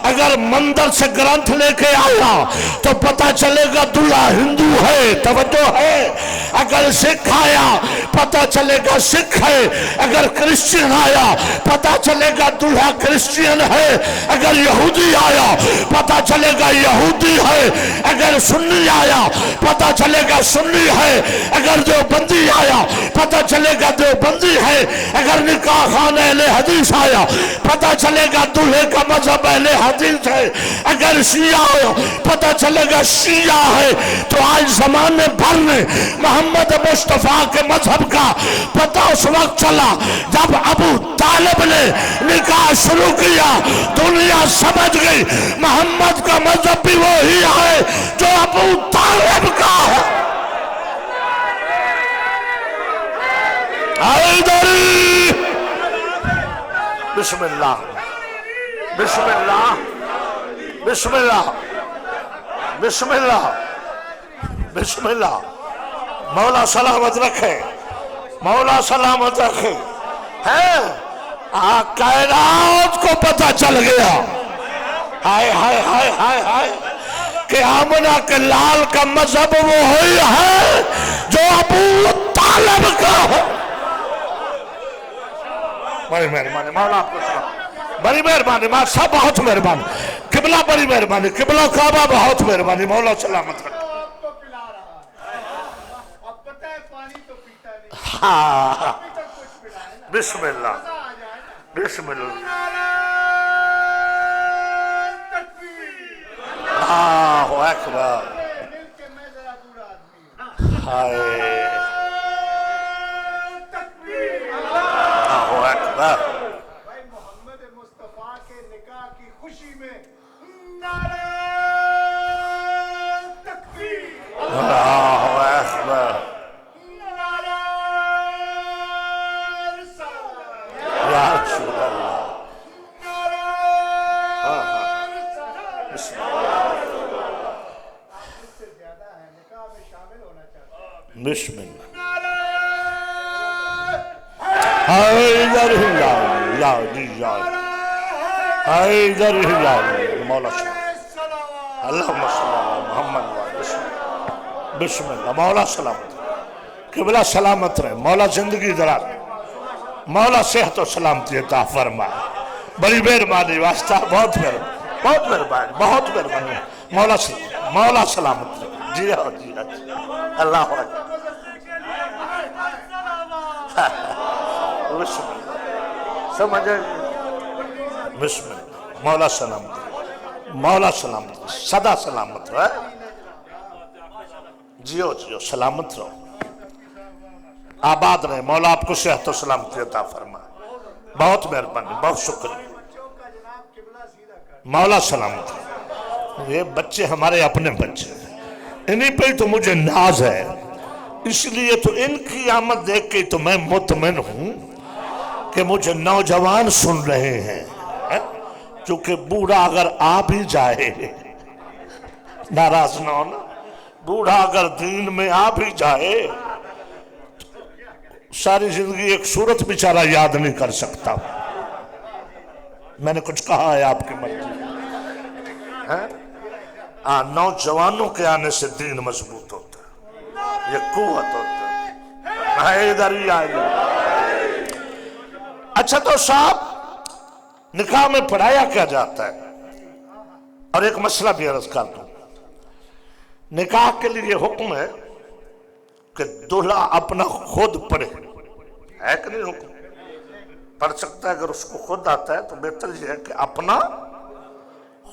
اگر مندر سے گرنتھ لے کے آیا تو پتہ چلے گا دلہا ہندو ہے. توجہ ہے؟ اگر سکھ آیا پتہ چلے گا سکھ ہے. اگر کرسچین آیا پتہ چلے گا دلہا کرسچین ہے. اگر یہودی آیا پتہ چلے گا یہودی ہے. اگر سنی آیا پتہ چلے گا سنی ہے. اگر دیوبندی آیا پتہ چلے گا دیوبندی ہے. اگر نکاح خان اہل حدیث آیا پتہ چلے گا دلہے کا مذہب اہل حدیث ہے. اگر شیعہ آیا پتہ چلے گا شیعہ ہے. تو آج زمانے بھر میں محمد مصطفیٰ کے مذہب کا پتہ اس وقت چلا جب ابو طالب نے نکاح شروع کیا. دنیا سمجھ گئی محمد کا مذہب بھی وہی ہے جو ابو طالب کا ہے. بسم اللہ بسم اللہ بسم اللہ بسم اللہ بسم اللہ. مولا سلامت رکھے، مولا سلامت رکھے. ہے کائنات کو پتہ چل گیا ہائے ہائے ہائے ہائے ہائے کہ آمنہ کے لال کا مذہب وہی ہے جو ابو طالب کا ہے. بڑی مہربانی مولا آپ کو سلام. بڑی مہربانی ماں صاحب، بہت مہربانی. قبلہ بڑی مہربانی. قبلہ کعبہ بہت مہربانی. مولا سلامت رکھے. ہاں بسم اللہ بسم اللہ. اللہ اکبر. ہائے اللہ اکبر. بھائی محمد مصطفیٰ کے نکاح کی خوشی میں نعرہ تکبیر. اللہ اکبر. نعرہ رسالت. یا رسول اللہ. نعرہ رسالت. آپ اس سے زیادہ ہے نکاح میں شامل ہونا چاہتے ہیں. بسم اللہ. نعرہ حیدر ہلال یا جی یا حیدر ہلال. مولا صلی اللہم صلی اللہ محمد. بسم اللہ. مولا سلامت. قبلہ سلامت رہے. مولا زندگی دراز، مولا صحت و سلامتی عطا فرمائے. بڑی مہربانی واسطہ. بہت مہربانی بہت مہربانی بہت مہربانی. مولا سلامت رہے. جی ہاں جی ہاں. اللہ اکبر. بسم اللہ. سمجھے بسم اللہ مولا سلامت مولا سلامت سدا سلامت رہے جیو جیو سلامت رہو آباد رہے مولا آپ کو صحت و سلامتی عطا فرمائے بہت مہربانی بہت شکریہ مولا سلامت یہ بچے ہمارے اپنے بچے انہی پہ تو مجھے ناز ہے اس لیے تو ان کی آمد دیکھ کے تو میں مطمئن ہوں کہ مجھے نوجوان سن رہے ہیں چونکہ بوڑھا اگر آ بھی جائے ناراض نہ ہونا بوڑھا اگر دین میں آ بھی جائے ساری زندگی ایک صورت بیچارہ یاد نہیں کر سکتا میں نے کچھ کہا ہے آپ کی مرضی نوجوانوں کے آنے سے دین مضبوط ہوتا ہے یہ قوت ہوتا ہے ادھر ہی آئیے اچھا تو صاحب نکاح میں پڑھایا کیا جاتا ہے اور ایک مسئلہ بھی عرض کر دوں نکاح کے لیے یہ حکم ہے کہ دلہا اپنا خود پڑھے ہے کہ نہیں حکم پڑھ سکتا ہے اگر اس کو خود آتا ہے تو بہتر یہ ہے کہ اپنا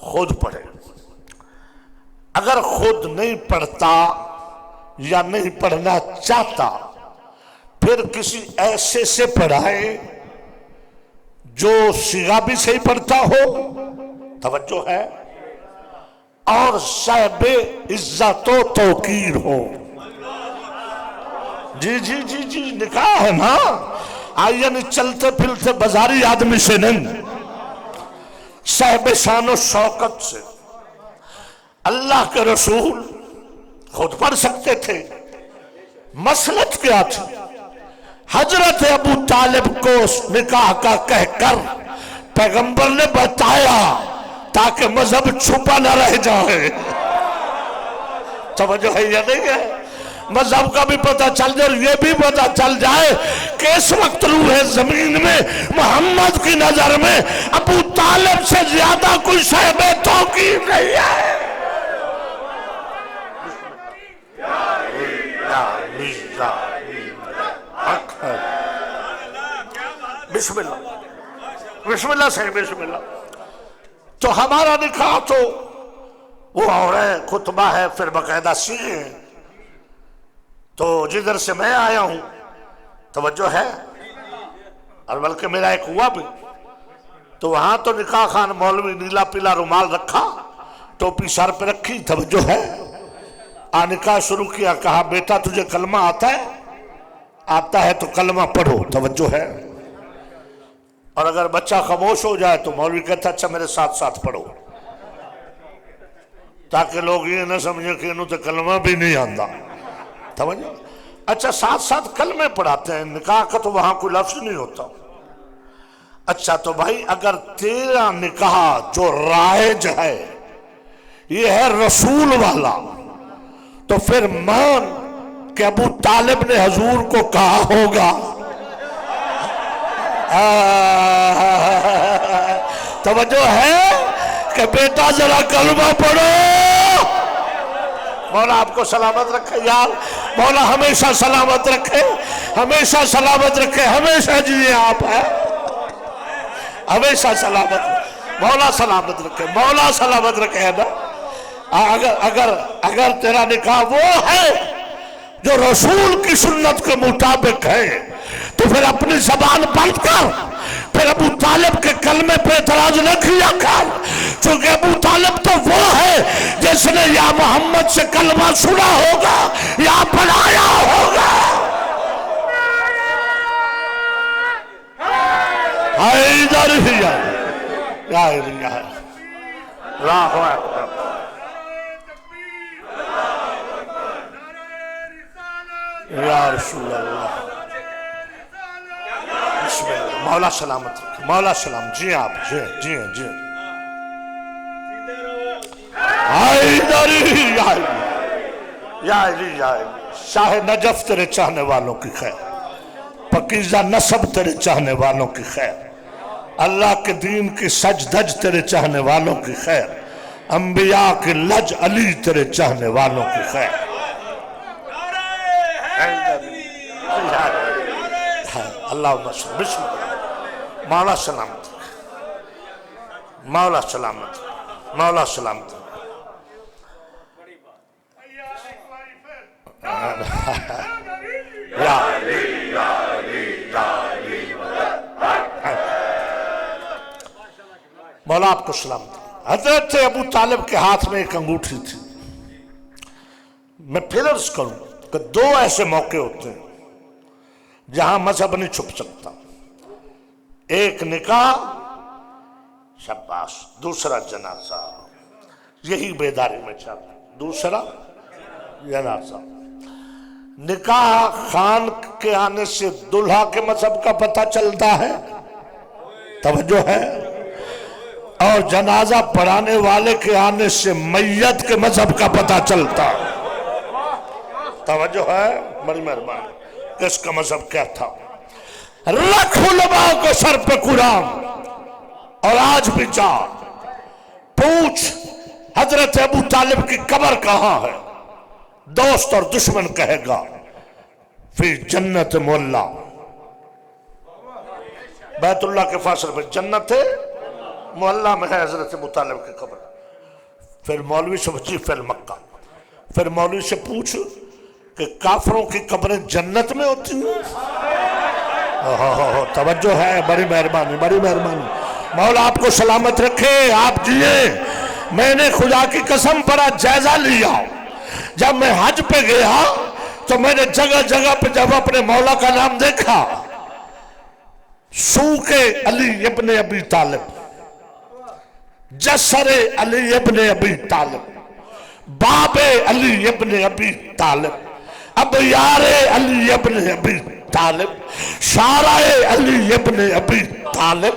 خود پڑھے اگر خود نہیں پڑھتا یا نہیں پڑھنا چاہتا پھر کسی ایسے سے پڑھائے جو صیغہ بھی صحیح پڑھتا ہو توجہ ہے اور صاحب عزت و توقیر ہو جی جی جی جی نکاح ہے نا آئین چلتے پھلتے بازاری آدمی سے نہیں صاحب شان و شوکت سے اللہ کے رسول خود پڑھ سکتے تھے مسلط کیا تھی حضرت ابو طالب کو نکاح کا کہہ کر پیغمبر نے بتایا تاکہ مذہب چھپا نہ رہ جائے توجہ ہے یا نہیں ہے مذہب کا بھی پتہ چل جائے یہ بھی پتہ چل جائے کہ اس وقت روح زمین میں محمد کی نظر میں ابو طالب سے زیادہ کوئی صاحب توقیر نہیں ہے بسم اللہ بسم اللہ سے بسم اللہ تو ہمارا نکاح تو وہ اور ہے خطبہ ہے پھر باقاعدہ سیغے ہیں تو جدھر سے میں آیا ہوں توجہ ہے اور بلکہ میرا ایک ہوا بھی تو وہاں تو نکاح خان مولوی نیلا پیلا رومال رکھا ٹوپی سر پہ رکھی توجہ ہے نکاح شروع کیا کہا بیٹا تجھے کلمہ آتا ہے تو کلمہ پڑھو توجہ ہے اور اگر بچہ خاموش ہو جائے تو مولوی کہتا اچھا میرے ساتھ ساتھ پڑھو تاکہ لوگ یہ نہ سمجھیں کہ انہوں تے کلمہ بھی نہیں آندہ توجہ اچھا ساتھ ساتھ کلمے پڑھاتے ہیں نکاح کا تو وہاں کوئی لفظ نہیں ہوتا اچھا تو بھائی اگر تیرا نکاح جو رائج ہے یہ ہے رسول والا تو پھر مان کہ ابو طالب نے حضور کو کہا ہوگا توجہ ہے کہ بیٹا ذرا کلمہ پڑھو مولا آپ کو سلامت رکھے یار مولا ہمیشہ سلامت رکھے ہمیشہ سلامت رکھے ہمیشہ جیے آپ ہیں ہمیشہ سلامت مولا سلامت رکھے مولا سلامت رکھے نا اگر تیرا نکاح وہ ہے جو رسول کی سنت کے مطابق ہے تو پھر اپنی زبان بند کر پھر ابو طالب کے کلمے پہ اعتراض نہ کیا کر چونکہ ابو طالب تو وہ ہے جس نے یا محمد سے کلمہ سنا ہوگا یا پڑھایا ہوگا حیدر ہی یا راہ یا رسول اللہ بسم اللہ مولا سلامت رکھے مولا سلام جی آپ جی یا شاہ نجف تیرے چاہنے والوں کی خیر پکیزہ نسب تیرے چاہنے والوں کی خیر اللہ کے دین کی سج دھج تیرے چاہنے والوں کی خیر انبیاء کی لج علی تیرے چاہنے والوں کی خیر اللہ بسم اللہ مولا سلامت مولا سلامت، مولا سلامت۔ یا مولا آپ کو سلامت۔ حضرت ابو طالب کے ہاتھ میں ایک انگوٹھی تھی۔ میں پھر عرض کروں کہ دو ایسے موقع ہوتے ہیں جہاں مذہب نہیں چھپ سکتا، ایک نکاح شاباش، دوسرا جنازہ، یہی بیداری میں چاہتا ہوں، دوسرا جنازہ۔ نکاح خان کے آنے سے دلہا کے مذہب کا پتہ چلتا ہے، توجہ ہے، اور جنازہ پڑھانے والے کے آنے سے میت کے مذہب کا پتہ چلتا ہے، توجہ ہے، بڑی مہربانی۔ کس کا مذہب کیا تھا؟ رکھ علماء کو سر پہ قرآن، اور آج بھی جا پوچھ حضرت ابو طالب کی قبر کہاں ہے، دوست اور دشمن کہے گا فی جنت مولا، بیت اللہ کے فاصلے میں جنت مولا میں ہے حضرت ابو طالب کی قبر۔ پھر مولوی سے بچی فی مکہ، پھر مولوی سے پوچھ کہ کافروں کی قبریں جنت میں ہوتی ہیں؟ توجہ ہے، بڑی مہربانی، بڑی مہربانی۔ مولا آپ کو سلامت رکھے، آپ جیے۔ میں نے خدا کی قسم بڑا جائزہ لیا، جب میں حج پہ گیا تو میں نے جگہ جگہ پہ جب اپنے مولا کا نام دیکھا، سوق علی ابن ابی طالب، جسر علی ابن ابی طالب، باب علی ابن ابی طالب، ابیار علی ابن ابی طالب، شارع علی ابن ابی طالب،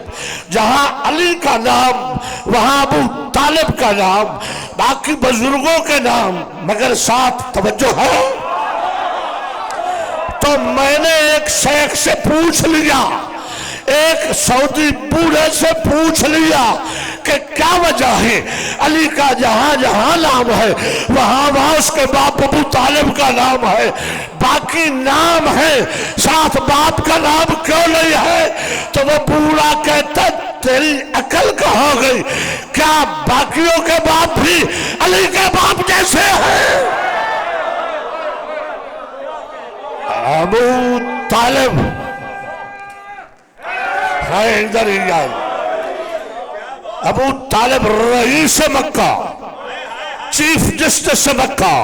جہاں علی کا نام وہاں ابو طالب کا نام، باقی بزرگوں کے نام، مگر ساتھ توجہ ہے۔ تو میں نے ایک شیخ سے پوچھ لیا، ایک سعودی بوڑھے سے پوچھ لیا کہ کیا وجہ ہے علی کا جہاں جہاں نام ہے وہاں وہاں اس کے باپ ابو طالب کا نام ہے، باقی نام ہے ساتھ باپ کا نام کیوں نہیں ہے؟ تو وہ بوڑھا کہتا تیری عقل کہاں گئی؟ کیا باقیوں کے باپ بھی علی کے باپ جیسے ہیں؟ ابو طالب ہے ادھر ہی آئے، ابو طالب رئیس مکہ، چیف جسٹس مکہ،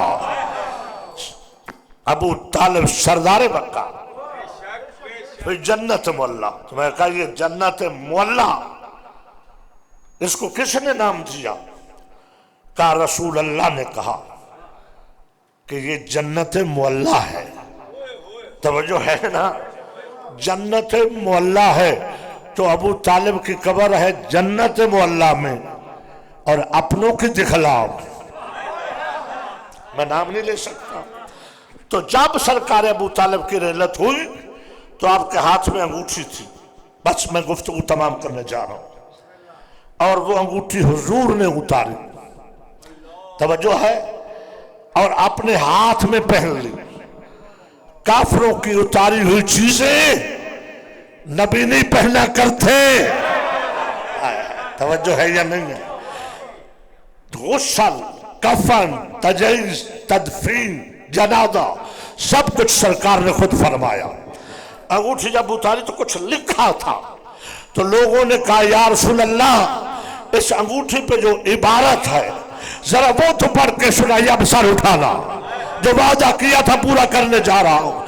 ابو طالب سردار مکہ، پھر جنت مولا۔ تو میں کہا یہ جنت مولا اس کو کس نے نام دیا؟ کہا رسول اللہ نے کہا کہ یہ جنت مولا ہے، توجہ ہے نا، جنت مولا ہے۔ تو ابو طالب کی قبر ہے جنت مولا میں، اور اپنوں کی دکھلاؤ، میں نام نہیں لے سکتا۔ تو جب سرکار ابو طالب کی رحلت ہوئی تو آپ کے ہاتھ میں انگوٹھی تھی، بس میں گفتگو تمام کرنے جا رہا ہوں، اور وہ انگوٹھی حضور نے اتاری، توجہ ہے، اور اپنے ہاتھ میں پہن لی۔ کافروں کی اتاری ہوئی چیزیں نبی نہیں پہنا کرتے، توجہ ہے یا نہیں ہے؟ غسل، کفن، تجہیز، تدفین، جنازہ، سب کچھ سرکار نے خود فرمایا۔ انگوٹھی جب اتاری تو کچھ لکھا تھا، تو لوگوں نے کہا یا رسول اللہ اس انگوٹھی پہ جو عبارت ہے ذرا وہ تو پڑھ کے سنائیے، اب سر اٹھانا، جو وعدہ کیا تھا پورا کرنے جا رہا ہوں،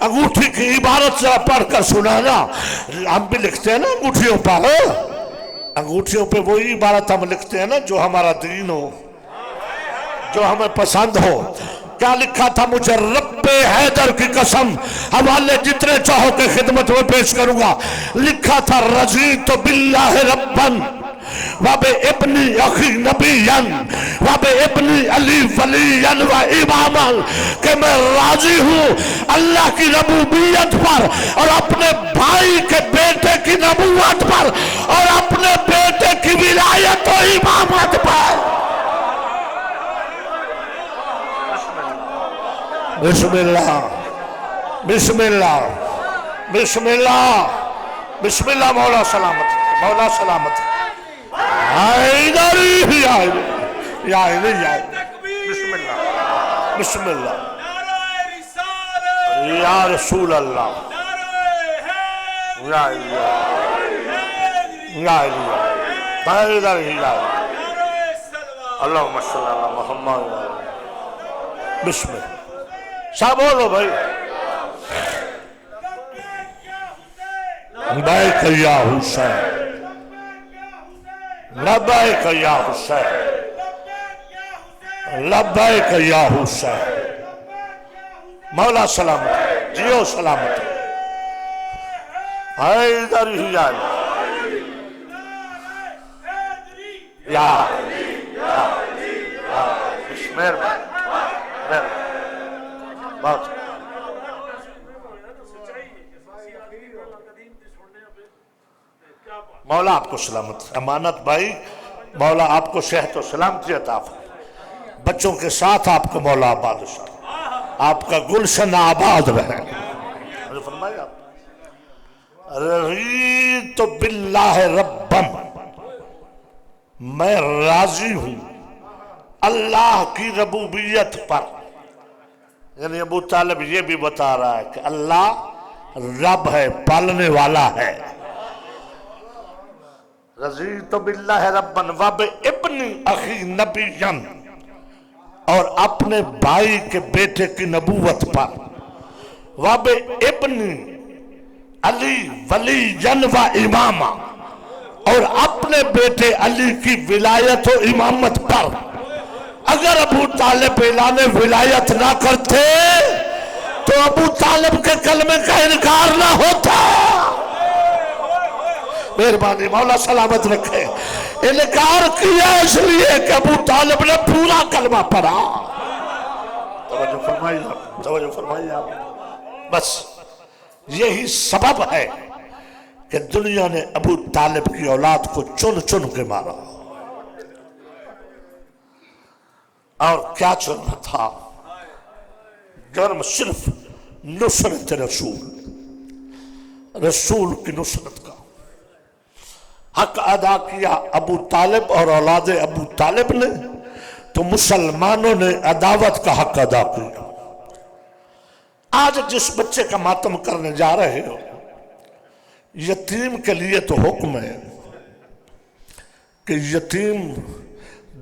انگوٹھی کی عبارت ذرا پڑھ کر سنانا۔ ہم بھی لکھتے ہیں نا انگوٹھیوں پر، انگوٹھیوں پہ وہی عبارت ہم لکھتے ہیں نا جو ہمارا دین ہو، جو ہمیں پسند ہو۔ کیا لکھا تھا؟ مجھے رب حیدر کی قسم حوالے جتنے چاہو کے خدمت میں پیش کروں گا۔ لکھا تھا رضیت باللہ ربن وبابن اخی نبیا وبابن علی ولیا واماما، کہ میں راضی ہوں اللہ کی ربوبیت پر اور اپنے بھائی کے بیٹے کی نبوت پر اور اپنے بیٹے کی ولایت و امامت پر۔ بسم اللہ بسم اللہ بسم اللہ بسم اللہ، مولا سلامت، مولا سلامت۔ حیدری یا حیدری یا حیدری یا حیدری بسم اللہ بسم اللہ یا رسول اللہ یا حیدری یا حیدری یا حیدری اللہم صلی اللہ محمد بسم اللہ سب بولو بھائی لبیک یا حسین لبیک یا حسین لبیک یا حسین مولا سلامت جیو سلامت حیدر ہی یا مہربان بات مولا آپ کو سلامت امانت بھائی مولا آپ کو صحت و سلامتی عطا فرمائے بچوں کے ساتھ آپ کو مولا آباد آپ کا گلشن آباد رہے فرمائے آپ رضیت باللہ ربن میں راضی ہوں اللہ کی ربوبیت پر یعنی ابو طالب یہ بھی بتا رہا ہے کہ اللہ رب ہے پالنے والا ہے رضیت باللہ ربن وب ابن اخی نبیًا اور اپنے بھائی کے بیٹے کی نبوت پر وب ابن علی ولیًا و امامہ اور اپنے بیٹے علی کی ولایت و امامت پر اگر ابو طالب اعلان ولایت نہ کرتے تو ابو طالب کے کلمے کا انکار نہ ہوتا مہربانی مولا سلامت رکھے انکار کیا اس لیے کہ ابو طالب نے پورا کلمہ پڑھا توجہ فرمائیے آپ بس یہی سبب ہے کہ دنیا نے ابو طالب کی اولاد کو چن چن کے مارا اور کیا چننا تھا جرم صرف نصرت رسول کی نصرت کا حق ادا کیا ابو طالب اور اولاد ابو طالب نے تو مسلمانوں نے عداوت کا حق ادا کیا آج جس بچے کا ماتم کرنے جا رہے ہو یتیم کے لیے تو حکم ہے کہ یتیم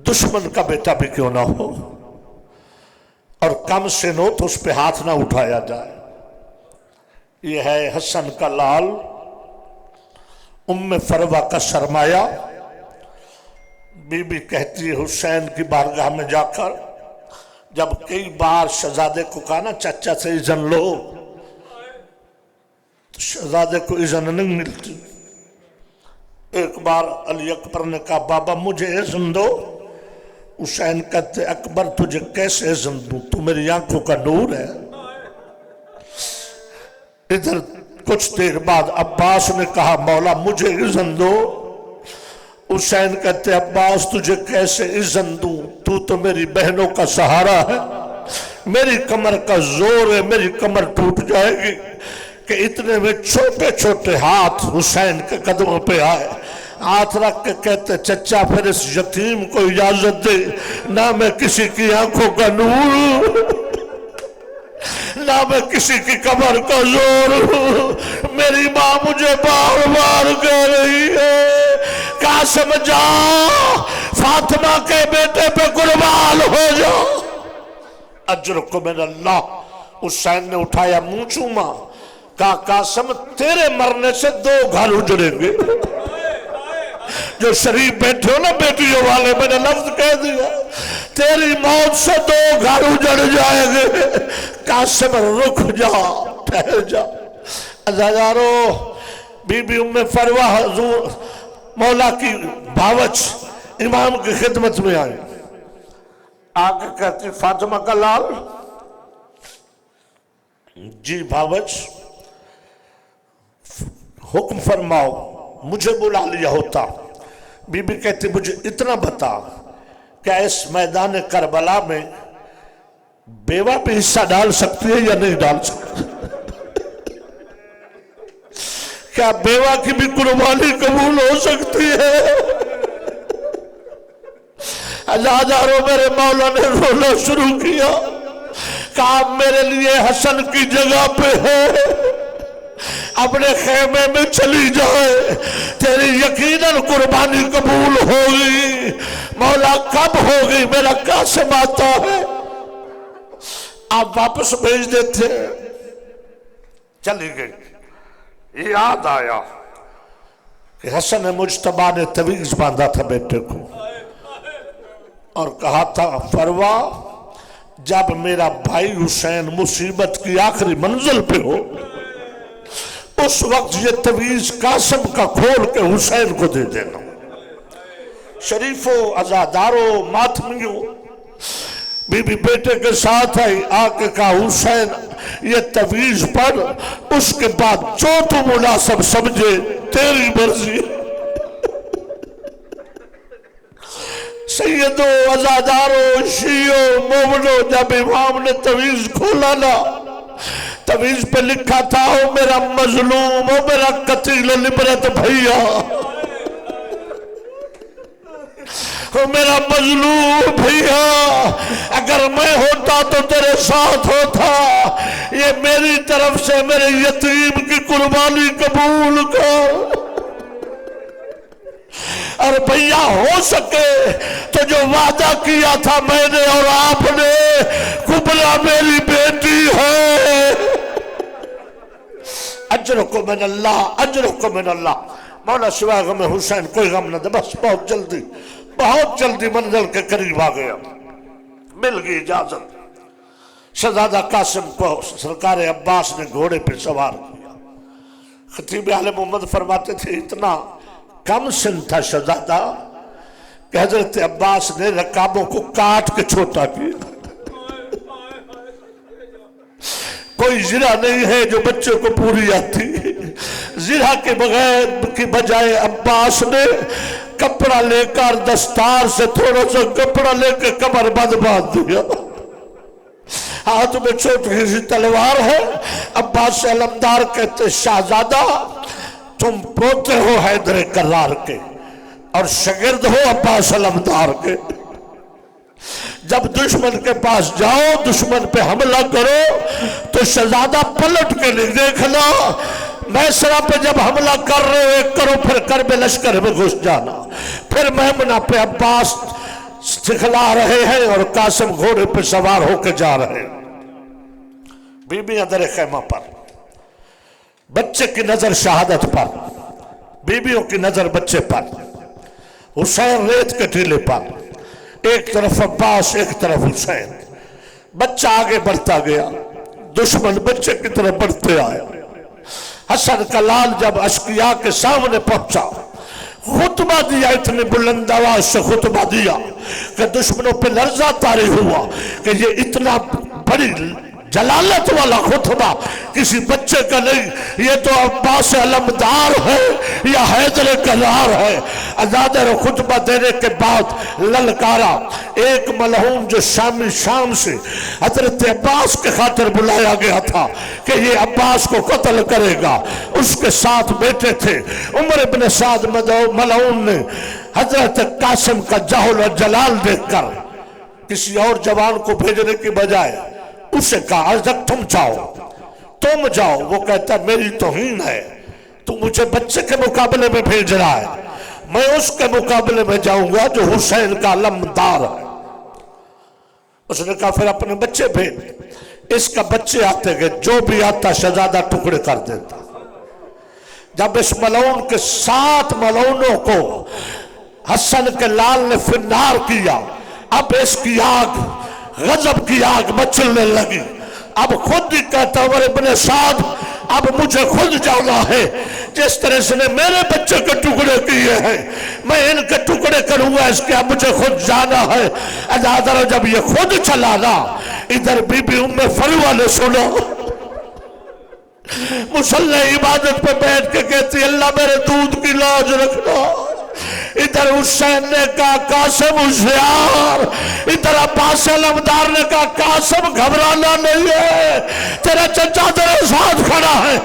دشمن کا بیٹا بھی کیوں نہ ہو اور کم سے نو تو اس پہ ہاتھ نہ اٹھایا جائے یہ ہے حسن کا لال ام فروہ کا سرمایہ بی بی کہتی ہے حسین کی بارگاہ میں جا کر جب کئی بار شہزادے کو کہا نا چچا سے اذن لو تو شہزادے کو اذن نہیں ملتی ایک بار علی اکبر نے کہا بابا مجھے اذن دو حسین کہتے اکبر تجھے کیسے اذن دوں تو میری آنکھوں کا نور ہے ادھر کچھ دیر بعد عباس نے کہا مولا مجھے اذن دو حسین کہتے عباس تجھے کیسے اذن دوں تو میری بہنوں کا سہارا ہے میری کمر کا زور ہے میری کمر ٹوٹ جائے گی کہ اتنے میں چھوٹے چھوٹے ہاتھ حسین کے قدموں پہ آئے ہاتھ رکھ کے کہتے چچا پھر اس یتیم کو اجازت دے نہ میں کسی کی آنکھوں کا نور نہ میں کسی کی کمر کا زور میری ماں مجھے بار بار کہہ رہی ہے قاسم جا فاطمہ کے بیٹے پہ قربان ہو جاؤ اجرکم من اللہ حسین نے اٹھایا منہ چوما کہا قاسم تیرے مرنے سے 2 گھر اجڑیں گے جو شریف بیٹھے ہو نا بیٹیوں والے میں نے لفظ کہہ دیا تیری موت سے 2 گھر اجڑ جائیں گے قاسم رک جا ٹھہر جا عزیزارو بی بی ام فروہ حضور مولا کی بھاوچ امام کی خدمت میں آئی آگے کہتی فاطمہ کا لال جی بھاوچ حکم فرماؤ مجھے بلا لیا ہوتا بی بی کہتی مجھے اتنا بتا کیا اس میدان کربلا میں بیوہ بھی حصہ ڈال سکتی ہے یا نہیں ڈال سکتی کیا بیوہ کی بھی قربانی قبول ہو سکتی ہے ازاداروں میرے مولا نے رونا شروع کیا، کہا میرے لیے حسن کی جگہ پہ ہے، اپنے خیمے میں چلی جائے، تیری یقیناً قربانی قبول ہوگی۔ مولا کب ہوگی؟ میرا قاسم آتا ہے، آپ واپس بھیج دیتے۔ چلی گئی، یاد آیا کہ حسن مجتبیٰ نے تویز باندھا تھا بیٹے کو اور کہا تھا فروا جب میرا بھائی حسین مصیبت کی آخری منزل پہ ہو اس وقت یہ تویز قاسم کا کھول کے حسین کو دے دینا۔ شریفوں، عزاداروں، ماتمیوں، بی بی بیٹے کے ساتھ آئی، آکے کہا حسین یہ تویز پڑھ، اس کے بعد جو تو مناسب سمجھے تیری مرضی۔ سیدوں، عزاداروں، شیعوں، مومنوں، جب امام نے تویز کھولا نا، تویز پہ لکھا تھا او میرا مظلوم، او میرا قتیل لبرت بھیا، او میرا مظلوم بھیا، اگر میں ہوتا تو تیرے ساتھ ہوتا، یہ میری طرف سے میرے یتیم کی قربانی قبول کر۔ اور بھیا ہو سکے تو جو وعدہ کیا تھا میں نے اور آپ نے، قبلہ میری بیٹی ہے، اجرکم من اللہ، اجرکم من اللہ۔ مولا سوائے غم حسین کوئی غم نہ دے، بس بہت جلدی منزل کے قریب آ گیا، مل گئی اجازت۔ شہزادہ قاسم کو سرکار عباس نے گھوڑے پہ سوار کیا۔ خطیب اہل محمد فرماتے تھے اتنا کم سن تھا شہزادہ کہ حضرت عباس نے رکابوں کو کاٹ کے چھوٹا کیا۔ کوئی زرہ نہیں ہے جو بچے کو پوری آتی، زرہ کے بغیر کی بجائے عباس نے کپڑا لے کر دستار سے تھوڑا سا کپڑا لے کے کمر بند باندھ دیا، ہاتھ میں چھوٹی سی تلوار ہے۔ عباس سے علمدار کہتے شہزادہ تم پوتے ہو حیدر کرار کے اور شاگرد ہو عباس علمدار کے، جب دشمن کے پاس جاؤ دشمن پہ حملہ کرو تو شہزادہ پلٹ کے نہیں دیکھنا، میسرہ پہ جب حملہ کر رہے ہو ایک کرو پھر کرب لشکر میں گھس جانا۔ پھر میمنہ پہ عباس سکھلا رہے ہیں اور قاسم گھوڑے پہ سوار ہو کے جا رہے ہیں، بی بی در خیمہ پر، بچے کی نظر شہادت پر، بیویوں کی نظر بچے پر، حسین ریت کے ٹیلے پر، ایک طرف عباس ایک طرف حسین، بچہ آگے بڑھتا گیا، دشمن بچے کی طرف بڑھتے آیا۔ حسن کا لال جب اشقیاء کے سامنے پہنچا خطبہ دیا، اتنے بلند آواز سے خطبہ دیا کہ دشمنوں پہ لرزہ طاری ہوا کہ یہ اتنا بڑی جلالت والا خطبہ کسی بچے کا نہیں، یہ تو عباس علمدار ہے یا حیدر کرار ہے۔ ازادر خطبہ دینے کے بعد للکارا ایک ملعون جو شام سے حضرت عباس کے خاطر بلایا گیا تھا کہ یہ عباس کو قتل کرے گا، اس کے ساتھ بیٹے تھے عمر بن سعد ملعون نے حضرت قاسم کا جہل و جلال دیکھ کر کسی اور جوان کو بھیجنے کی بجائے اسے کہا آج تک تم جاؤ۔ وہ کہتا میری توہین ہے، تو مجھے بچے کے مقابلے میں بھیج رہا ہے، میں اس کے مقابلے میں جاؤں گا جو حسین کا علمدار ہے۔ اس نے کہا پھر اپنے بچے بھیج۔ اس کا بچے آتے گئے، جو بھی آتا شہزادہ ٹکڑے کر دیتا۔ جب اس ملعون کے 7 ملعونوں کو حسن کے لال نے فنار کیا، اب اس کی آگ غضب کی آگ مچلنے لگی۔ اب خود ہی کہتا عمر بن سعد اب مجھے خود جانا ہے، جس طرح سے نے میرے بچے کے ٹکڑے کیے ہیں میں ان کے ٹکڑے کروں گا، اس کے اب مجھے خود جانا ہے۔ ازادر جب یہ خود چلا نا، ادھر بی بی ام فروہ نے سنا، مصلی عبادت پہ بیٹھ کے کہتی اللہ میرے دودھ کی لاج رکھنا۔ ادھر حسین نے کہا قاسم ہوشیار، ادھر عباس علمدار نے کہا قاسم گھبرانا نہیں ہے، تیرا چچا تیرے ساتھ کھڑا ہے۔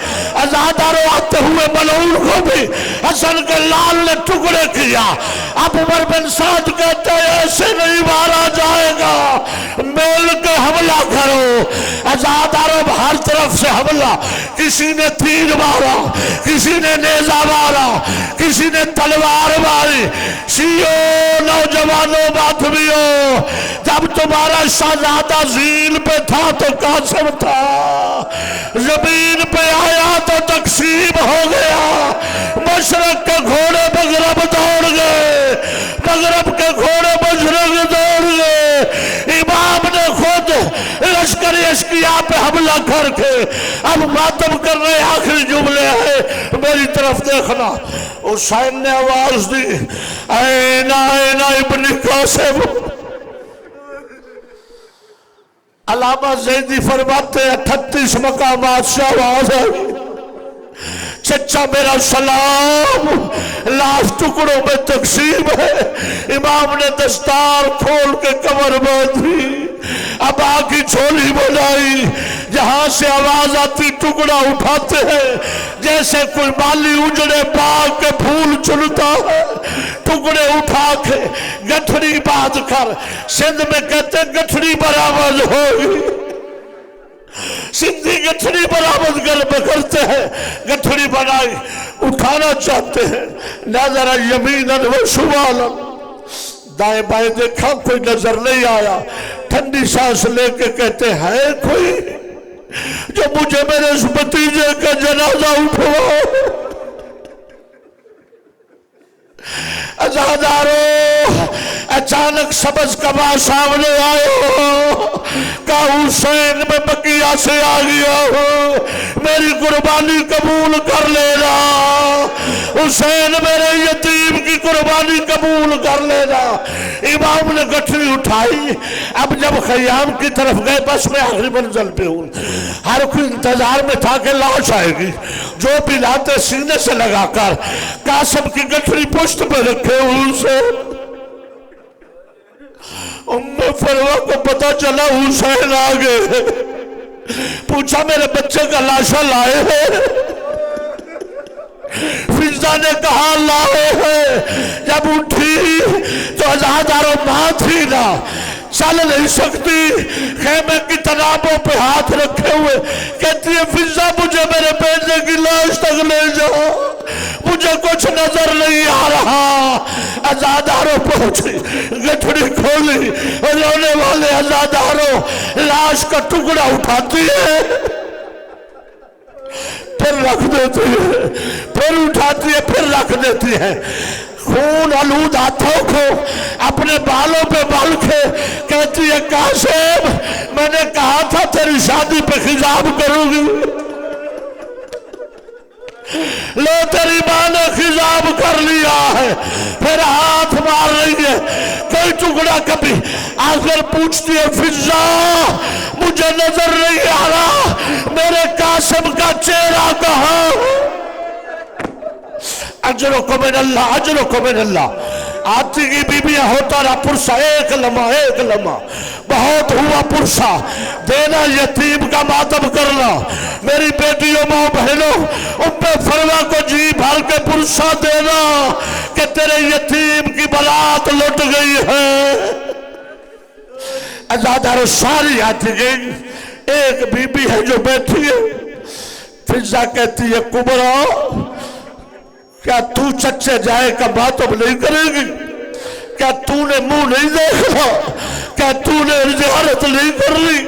ازاداروں آتے ہوئے ملعون کو بھی حسن کے لال نے ٹکڑے کیا۔ اب عمر بن سعد کہتے کہتے ایسے نہیں مارا جائے گا، مل کے حملہ کرو۔ آزاد عرب ہر طرف سے حملہ، کسی نے تیر مارا، کسی نے نیزہ مارا، کسی نے تلوار ماری۔ شیعو نوجوانوں باطمیوں، جب تمہارا شہزادہ زین پہ تھا تو قاسم تھا، زمین پہ آیا تو تقسیم ہو گیا۔ مشرق کے گھوڑے مغرب دوڑ گئے، مغرب کے گھوڑے مشرق دوڑ گئے۔ امام نے خود لشکر اشقیاء پہ حملہ کر کے اب ماتم کر رہے آخری جملے ہیں، میری طرف دیکھنا۔ حسین نے آواز دی، این این ابن قاسم۔ علامہ زیدی فرماتے ہیں 38 مقامات سے آواز ہے، چچا میرا سلام لاش ٹکڑوں میں تقسیم ہے۔ امام نے دستار کھول کے کمر باندھی، ابا کی جھولی بنائی، جہاں سے آواز آتی ٹکڑا اٹھاتے ہیں، جیسے کوئی مالی اجڑے باغ کے پھول چنتا ہے۔ ٹکڑے اٹھا کے گٹھڑی باندھ کر، سندھ میں کہتے ہیں گٹھڑی برآمد ہوئی، سندھی گٹھڑی برآمد کرتے ہیں، گٹھڑی بنائی، اٹھانا چاہتے ہیں۔ نظر یمیناً و شمالاً، دائیں بائیں دیکھا کوئی نظر نہیں آیا، ٹھنڈی سانس لے کے کہتے ہیں کوئی جو مجھے میرے اس بھتیجے کا جنازہ اٹھواؤ۔ ازادارو اچانک سبز کبا سامنے آئے ہو، کہا حسین میں بقیہ سے آ گیا ہو، میری قربانی قبول کر لینا، حسین میرے یتیم کی قربانی قبول کر لینا۔ امام نے گٹھڑی اٹھائی، اب جب خیام کی طرف گئے، بس میں آخری منزل پہ ہوں، ہر کوئی انتظار میں تھا کہ لاش آئے گی، جو بھی لاتے سینے سے لگا کر قاسم کی گٹھڑی پشت پہ رکھے ہوئے سے۔ فروا کو پتا چلا حسین آگے، پوچھا میرے بچے کا لاشا لائے ہیں؟ فضا نے کہا لائے ہیں۔ جب اٹھی تو ازادارو ماں تھی نا، چل نہیں سکتی، خیمے کی تنابوں پہ ہاتھ رکھے ہوئے کہتی ہے فضا مجھے میرے بیٹے کی لاش تک لے جاؤ، مجھے کچھ نظر نہیں آ رہا۔ ازادارو پہنچی، گٹھڑی کھولی، رونے والے ازادارو لاش کا ٹکڑا اٹھاتی ہے، پھر رکھ دیتی ہے، پھر اٹھاتی ہے، پھر رکھ دیتی ہے۔ خون آلود ہاتھوں کو اپنے بالوں پہ بال کے کہتی ہے قاسم میں نے کہا تھا تیری شادی پہ خضاب کروں گی، لو تیری ماں نے خضاب کر لیا ہے، پھر ہاتھ مار رہی ہے، کوئی ٹکڑا کبھی آخر پوچھتی ہے فضا مجھے نظر نہیں آ رہا میرے قاسم کا چہرہ کہاں؟ اجرکم من اللہ، اجرکم من اللہ۔ آتی کی بیبیاں ہوتا رہا پرسا، ایک لمحہ بہت ہوا پرسا، دینا یتیم کا ماتم کرنا۔ میری بیٹیوں ماں بہنوں ام فروا کو جی بھر کے پرسا دینا کہ تیرے یتیم کی برات لٹ گئی ہے۔ ازادارو ساری آتی گئی، ایک بی بی ہے جو بیٹھی ہے، فضا کہتی ہے کبرا کیا تو چچے جائے کا باتوں نہیں کرے گی؟ کیا تو نے منہ نہیں دیکھا؟ کیا تو نے زیارت نہیں کر لی؟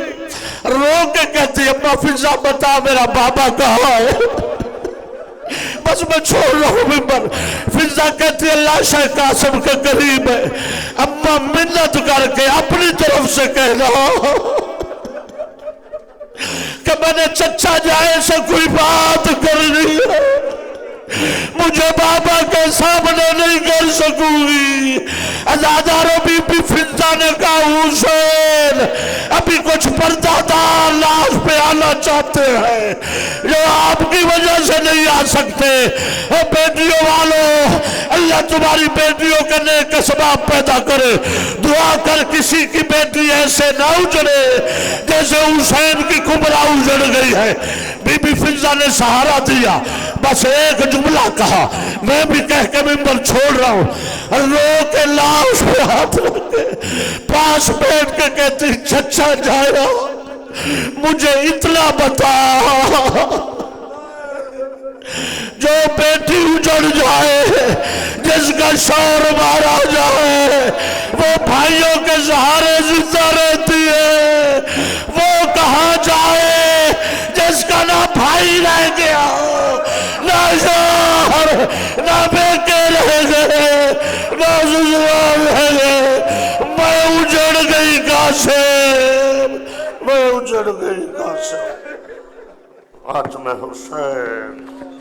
رو کے کہتی ہے اما فضا بتا میرا بابا کہاں ہے؟ بس میں چھوڑ رہا ہوں ممبر۔ فضا کہتی ہے لاش قاسم کے قریب ہے، اما منت کر کے اپنی طرف سے کہنا کہ میں نے چچا جائے سے کوئی بات کرنی ہے، مجھے بابا کے سامنے نہیں کر سکوں گی۔ ازادارو بی بی فضا نے کہا حسین ابھی کچھ پردہ دار لاش پہ آنا چاہتے ہیں جو آپ کی وجہ سے نہیں آ سکتے۔ بیٹیوں والوں اللہ تمہاری بیٹیوں کے نیک اسباب پیدا کرے، دعا کر کسی کی بیٹی ایسے نہ اجڑے جیسے حسین کی کبرا اجڑ گئی ہے۔ بی بی فضا نے سہارا دیا، بس ایک جملہ کہا، میں بھی کہہ کے ممبر چھوڑ رہا ہوں، رو کے لاش پہ ہاتھ رکھ کے پاس بیٹھ کے کہتی چچا جایا مجھے اطلاع بتا جو بیٹی اجڑ جائے جس کا شوہر مارا جائے وہ بھائیوں کے سہارے زندہ رہتی ہے وہ کہاں جائے جس کا نہ بھائی رہ گیا نہ شوہر نہ بیٹے رہ گئے نہ سسرال رہ گئے میں اجڑ گئی قاسم میں اجڑ گئی قاسم آج میں حسین